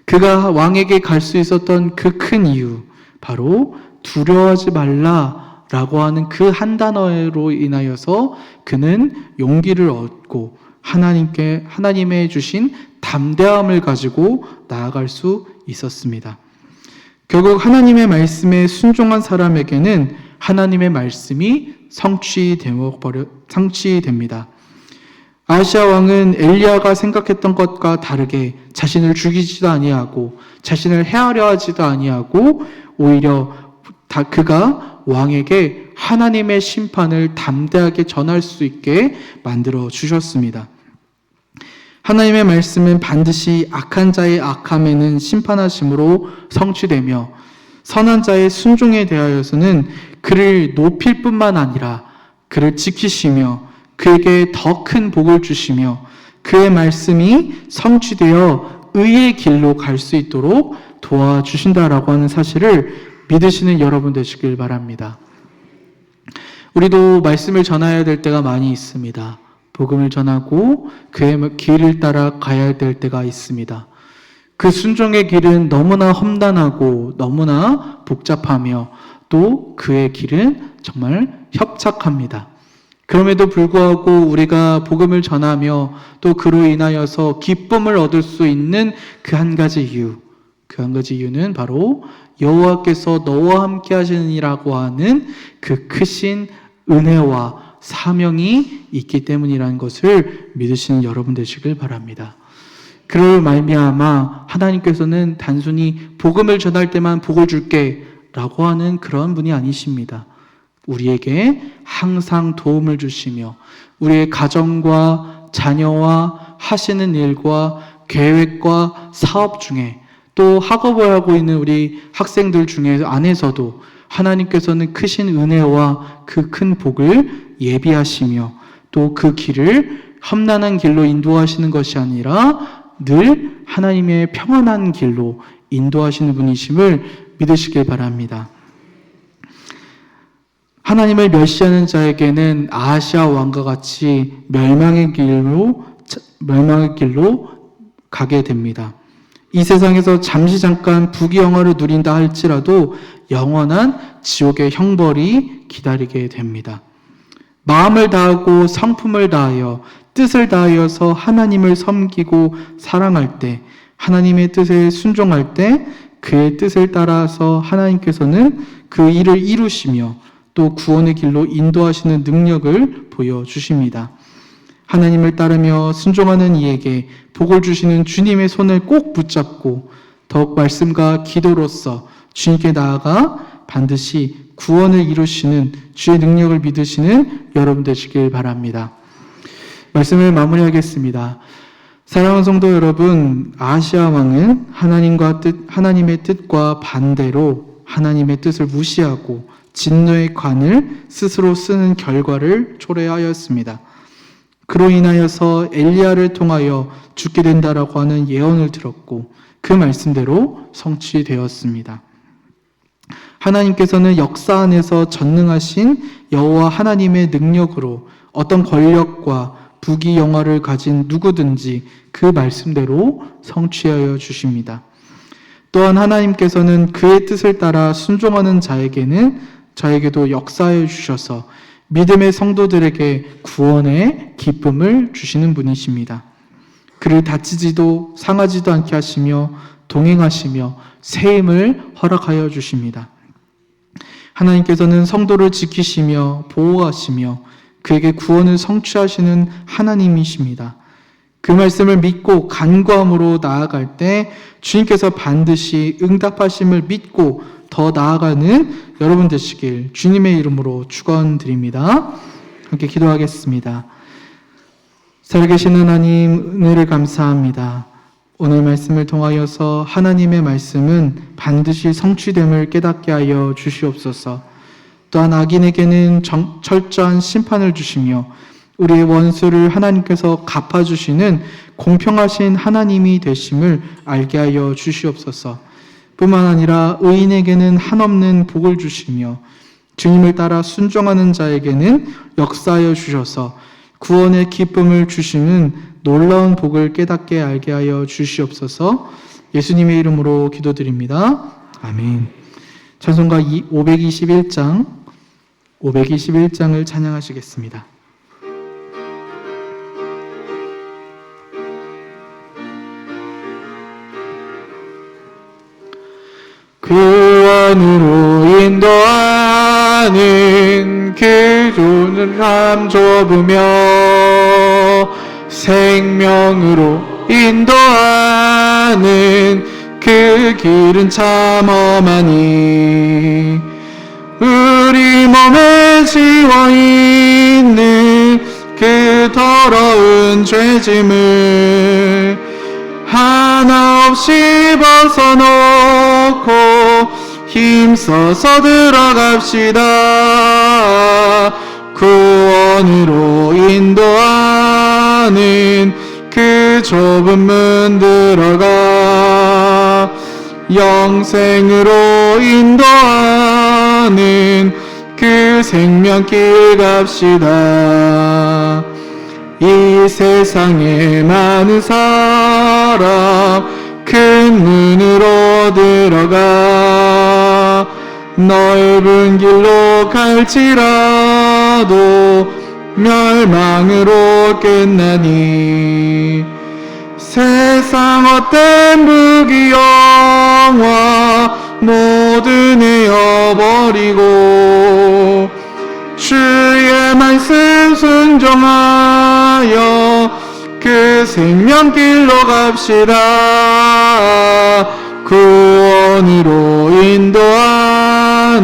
그가 왕에게 갈 수 있었던 그 큰 이유, 바로 두려워하지 말라라고 하는 그 한 단어로 인하여서 그는 용기를 얻고 하나님의 주신 담대함을 가지고 나아갈 수 있었습니다. 결국 하나님의 말씀에 순종한 사람에게는 하나님의 말씀이 성취됩니다. 아하시야 왕은 엘리야가 생각했던 것과 다르게 자신을 죽이지도 아니하고 자신을 해하려 하지도 아니하고 오히려 그가 왕에게 하나님의 심판을 담대하게 전할 수 있게 만들어 주셨습니다. 하나님의 말씀은 반드시 악한 자의 악함에는 심판하심으로 성취되며 선한 자의 순종에 대하여서는 그를 높일 뿐만 아니라 그를 지키시며 그에게 더 큰 복을 주시며 그의 말씀이 성취되어 의의 길로 갈 수 있도록 도와주신다라고 하는 사실을 믿으시는 여러분 되시길 바랍니다. 우리도 말씀을 전해야 될 때가 많이 있습니다. 복음을 전하고 그의 길을 따라 가야 될 때가 있습니다. 그 순종의 길은 너무나 험난하고 너무나 복잡하며 또 그의 길은 정말 협착합니다. 그럼에도 불구하고 우리가 복음을 전하며 또 그로 인하여서 기쁨을 얻을 수 있는 그 한 가지 이유는 바로 여호와께서 너와 함께 하시느니라고 하는 그 크신 은혜와 사명이 있기 때문이라는 것을 믿으시는 여러분 되시길 바랍니다. 그럴 말미암아 하나님께서는 단순히 복음을 전할 때만 복을 줄게 라고 하는 그런 분이 아니십니다. 우리에게 항상 도움을 주시며 우리의 가정과 자녀와 하시는 일과 계획과 사업 중에 또 학업을 하고 있는 우리 학생들 중에 안에서도 하나님께서는 크신 은혜와 그 큰 복을 예비하시며 또 그 길을 험난한 길로 인도하시는 것이 아니라 늘 하나님의 평안한 길로 인도하시는 분이심을 믿으시길 바랍니다. 하나님을 멸시하는 자에게는 아하시아 왕과 같이 멸망의 길로 가게 됩니다. 이 세상에서 잠깐 부귀영화를 누린다 할지라도 영원한 지옥의 형벌이 기다리게 됩니다. 마음을 다하고 성품을 다하여 뜻을 다하여서 하나님을 섬기고 사랑할 때, 하나님의 뜻에 순종할 때 그의 뜻을 따라서 하나님께서는 그 일을 이루시며 또 구원의 길로 인도하시는 능력을 보여주십니다. 하나님을 따르며 순종하는 이에게 복을 주시는 주님의 손을 꼭 붙잡고 더욱 말씀과 기도로서 주님께 나아가 반드시 구원을 이루시는 주의 능력을 믿으시는 여러분 되시길 바랍니다. 말씀을 마무리하겠습니다. 사랑하는 성도 여러분, 아하시아 왕은 하나님의 뜻과 반대로 하나님의 뜻을 무시하고 진노의 관을 스스로 쓰는 결과를 초래하였습니다. 그로 인하여서 엘리야를 통하여 죽게 된다라고 하는 예언을 들었고 그 말씀대로 성취되었습니다. 하나님께서는 역사 안에서 전능하신 여호와 하나님의 능력으로 어떤 권력과 부귀영화를 가진 누구든지 그 말씀대로 성취하여 주십니다. 또한 하나님께서는 그의 뜻을 따라 순종하는 자에게도 역사해 주셔서 믿음의 성도들에게 구원의 기쁨을 주시는 분이십니다. 그를 다치지도 상하지도 않게 하시며 동행하시며 새 힘을 허락하여 주십니다. 하나님께서는 성도를 지키시며 보호하시며 그에게 구원을 성취하시는 하나님이십니다. 그 말씀을 믿고 간구함으로 나아갈 때 주님께서 반드시 응답하심을 믿고 더 나아가는 여러분 되시길 주님의 이름으로 축원드립니다. 함께 기도하겠습니다. 살아계신 하나님, 은혜를 감사합니다. 오늘 말씀을 통하여서 하나님의 말씀은 반드시 성취됨을 깨닫게 하여 주시옵소서. 또한 악인에게는 철저한 심판을 주시며 우리의 원수를 하나님께서 갚아주시는 공평하신 하나님이 되심을 알게 하여 주시옵소서. 뿐만 아니라 의인에게는 한없는 복을 주시며 주님을 따라 순종하는 자에게는 역사하여 주셔서 구원의 기쁨을 주시는 놀라운 복을 깨닫게 알게 하여 주시옵소서. 예수님의 이름으로 기도드립니다. 아멘. 찬송가 521장을 찬양하시겠습니다. 그 안으로 인도하는 그 좋은 삶 좁으며 생명으로 인도하는 그 길은 참 험하니 우리 몸에 지워있는 그 더러운 죄짐을 하나 없이 벗어놓고 힘써서 들어갑시다. 구원으로 인도하는 그 좁은 문 들어가 영생으로 인도하는 그 생명길 갑시다. 이 세상에 많은 사람 큰 문으로 들어가 넓은 길로 갈지라도 멸망으로 끝나니 세상 헛된 부귀영화 모두 내어버리고 주의 말씀 순종하여 그 생명길로 갑시다. 구원으로 인도하는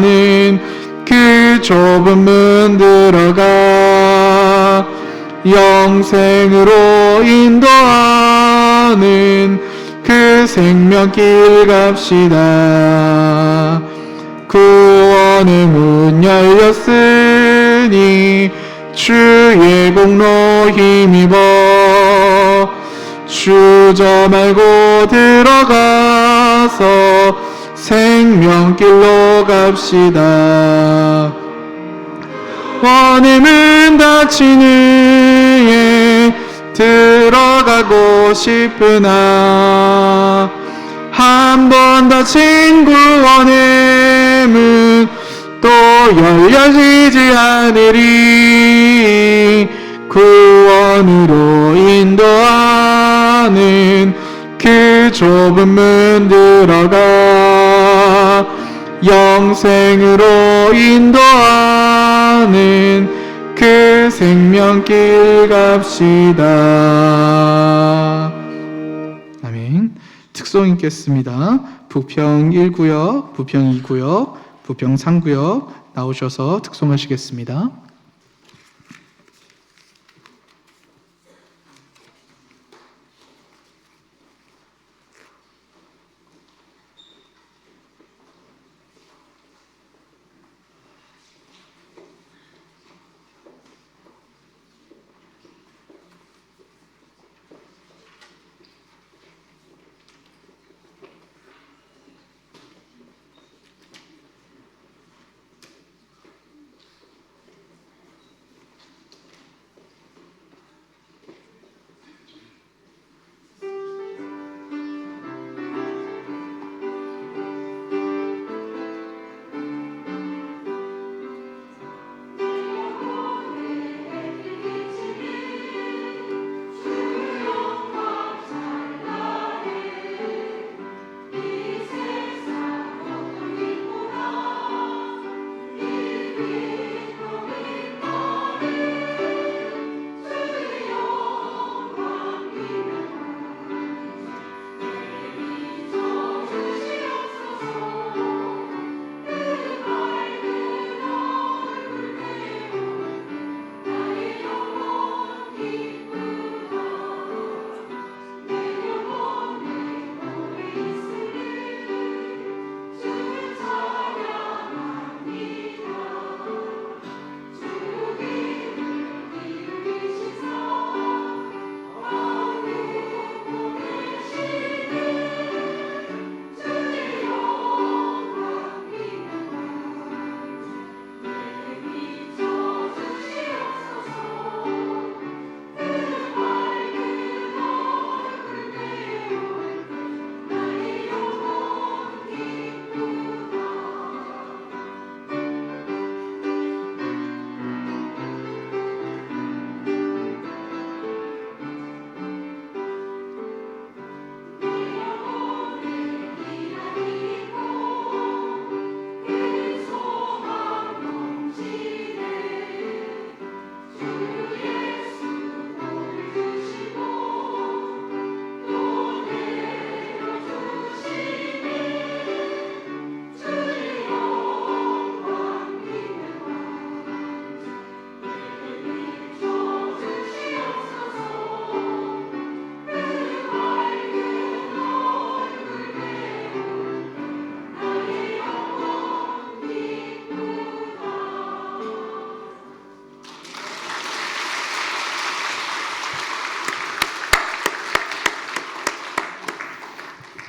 그 좁은 문 들어가 영생으로 인도하는 그 생명길 갑시다. 구원의 문 열렸으니 주의 공로 힘입어 주저 말고 들어가서 생명길로 갑시다. 원의 문 닫힌 후에 들어가고 싶으나 한 번 닫힌 구원의 문 또 열려지지 않으리. 구원으로 인도하는 그 좁은 문 들어가 영생으로 인도하는 그 생명길 갑시다. 아멘. 특송 읽겠습니다. 부평 1구역, 부평 2구역, 부평 3구역 나오셔서 특송하시겠습니다.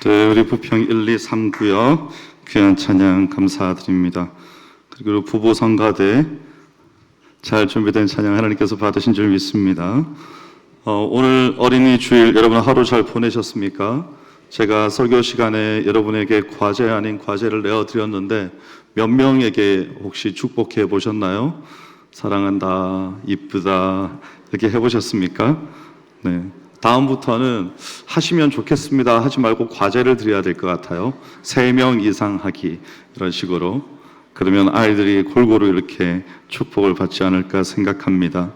네, 우리 부평 1, 2, 3구역 귀한 찬양 감사드립니다. 그리고 부부성가대 잘 준비된 찬양 하나님께서 받으신 줄 믿습니다. 오늘 어린이 주일 여러분 하루 잘 보내셨습니까? 제가 설교 시간에 여러분에게 과제 아닌 과제를 내어드렸는데 몇 명에게 혹시 축복해 보셨나요? 사랑한다, 이쁘다 이렇게 해보셨습니까? 네. 다음부터는 하시면 좋겠습니다 하지 말고 과제를 드려야 될 것 같아요. 3명 이상 하기 이런 식으로. 그러면 아이들이 골고루 이렇게 축복을 받지 않을까 생각합니다.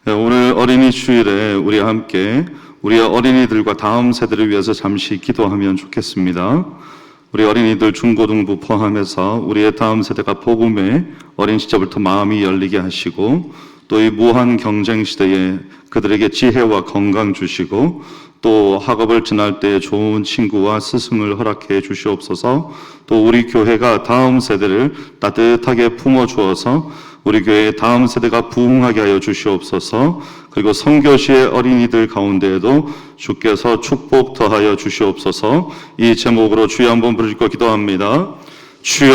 오늘 어린이 주일에 우리 함께 우리의 어린이들과 다음 세대를 위해서 잠시 기도하면 좋겠습니다. 우리 어린이들 중고등부 포함해서 우리의 다음 세대가 복음에 어린 시절부터 마음이 열리게 하시고 또 이 무한 경쟁 시대에 그들에게 지혜와 건강 주시고 또 학업을 지날 때 좋은 친구와 스승을 허락해 주시옵소서. 또 우리 교회가 다음 세대를 따뜻하게 품어 주어서 우리 교회의 다음 세대가 부흥하게 하여 주시옵소서. 그리고 선교시의 어린이들 가운데에도 주께서 축복 더하여 주시옵소서. 이 제목으로 주여 한번 부르짖고 기도합니다. 주여,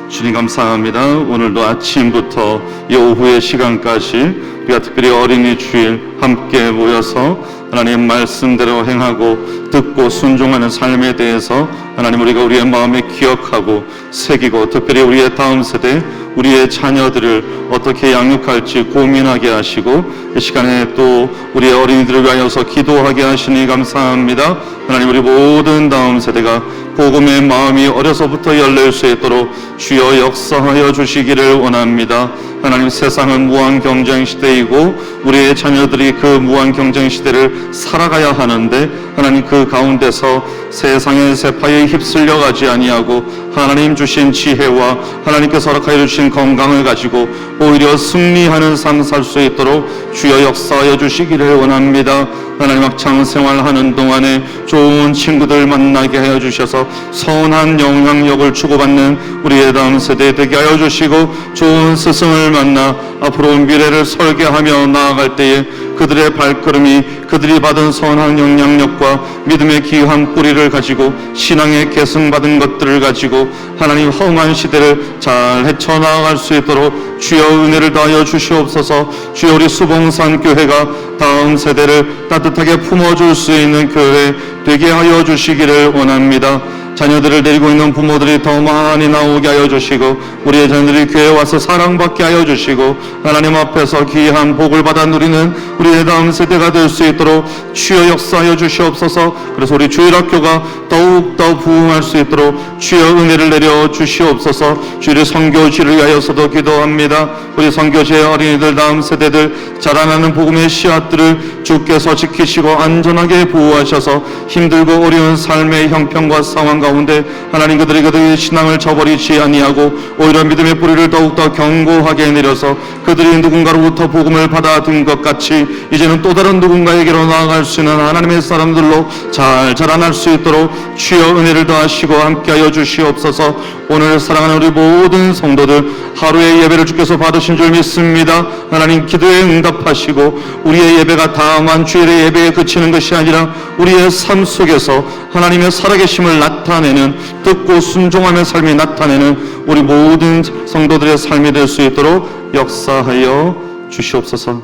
주님 감사합니다. 오늘도 아침부터 이 오후의 시간까지 우리가 특별히 어린이 주일 함께 모여서 하나님 말씀대로 행하고 듣고 순종하는 삶에 대해서 하나님 우리가 우리의 마음에 기억하고 새기고 특별히 우리의 다음 세대 우리의 자녀들을 어떻게 양육할지 고민하게 하시고 이 시간에 또 우리의 어린이들을 위하여서 기도하게 하시니 감사합니다. 하나님 우리 모든 다음 세대가 복음의 마음이 어려서부터 열릴 수 있도록 주여 역사하여 주시기를 원합니다. 하나님 세상은 무한 경쟁 시대이고 우리의 자녀들이 그 무한 경쟁 시대를 살아가야 하는데 하나님 그 가운데서 세상의 세파에 휩쓸려 가지 아니하고 하나님 주신 지혜와 하나님께서 허락하여 주신 건강을 가지고 오히려 승리하는 삶 살 수 있도록 주여 역사하여 주시기를 원합니다. 하나님 학창 생활하는 동안에 좋은 친구들 만나게 하여 주셔서 선한 영향력을 주고받는 우리의 다음 세대 되게 하여 주시고 좋은 스승을 만나 앞으로 미래를 설계하며 나아갈 때에 그들의 발걸음이 그들이 받은 선한 영향력과 믿음의 귀한 뿌리를 가지고 신앙의 계승받은 것들을 가지고 하나님 허망한 시대를 잘 헤쳐나갈 수 있도록 주여 은혜를 더하여 주시옵소서. 주여 우리 수봉산 교회가 다음 세대를 따뜻하게 품어줄 수 있는 교회 되게 하여 주시기를 원합니다. 자녀들을 데리고 있는 부모들이 더 많이 나오게 하여 주시고 우리의 자녀들이 교회에 와서 사랑받게 하여 주시고 하나님 앞에서 귀한 복을 받아 누리는 우리의 다음 세대가 될 수 있도록 주여 역사하여 주시옵소서. 그래서 우리 주일학교가 더욱더 부흥할 수 있도록 주여 은혜를 내려 주시옵소서. 주일의 선교지를 위하여서도 기도합니다. 우리 선교지의 어린이들 다음 세대들 자라나는 복음의 씨앗들을 주께서 지키시고 안전하게 보호하셔서 힘들고 어려운 삶의 형편과 상황 가운데 하나님 그들의 신앙을 저버리지 아니하고 오히려 믿음의 뿌리를 더욱더 견고하게 내려서 그들이 누군가로부터 복음을 받아든 것 같이 이제는 또 다른 누군가에게로 나아갈 수 있는 하나님의 사람들로 잘 자라날 수 있도록 주여 은혜를 더하시고 함께하여 주시옵소서. 오늘 사랑하는 우리 모든 성도들 하루의 예배를 주께서 받으신 줄 믿습니다. 하나님 기도에 응답하시고 우리의 예배가 다만 주일의 예배에 그치는 것이 아니라 우리의 삶 속에서 하나님의 살아계심을 나타내는 듣고 순종하며 삶이 나타내는 우리 모든 성도들의 삶이 될 수 있도록 역사하여 주시옵소서.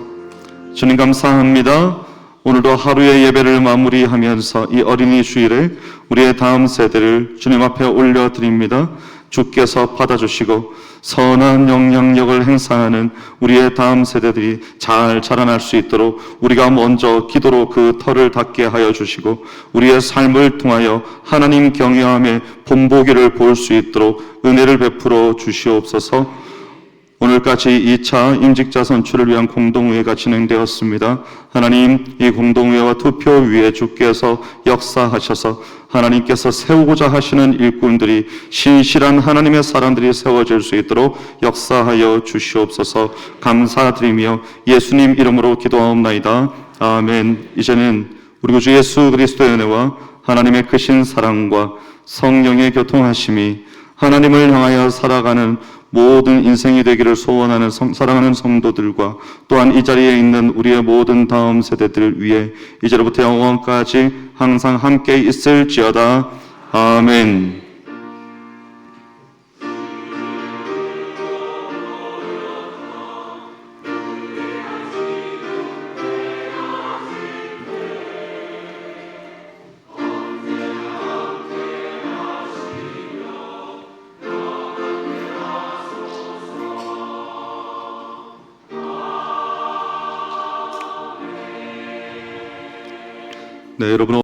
주님 감사합니다. 오늘도 하루의 예배를 마무리하면서 이 어린이 주일에 우리의 다음 세대를 주님 앞에 올려드립니다. 주께서 받아주시고 선한 영향력을 행사하는 우리의 다음 세대들이 잘 자라날 수 있도록 우리가 먼저 기도로 그 터를 닫게 하여 주시고 우리의 삶을 통하여 하나님 경외함의 본보기를 볼 수 있도록 은혜를 베풀어 주시옵소서. 오늘까지 2차 임직자 선출을 위한 공동의회가 진행되었습니다. 하나님 이 공동의회와 투표위에 주께서 역사하셔서 하나님께서 세우고자 하시는 일꾼들이 신실한 하나님의 사람들이 세워질 수 있도록 역사하여 주시옵소서. 감사드리며 예수님 이름으로 기도하옵나이다. 아멘. 이제는 우리 구주 예수 그리스도의 은혜와 하나님의 크신 사랑과 성령의 교통하심이 하나님을 향하여 살아가는 모든 인생이 되기를 소원하는 사랑하는 성도들과 또한 이 자리에 있는 우리의 모든 다음 세대들을 위해 이제로부터 영원까지 항상 함께 있을지어다. 아멘. 네, 여러분.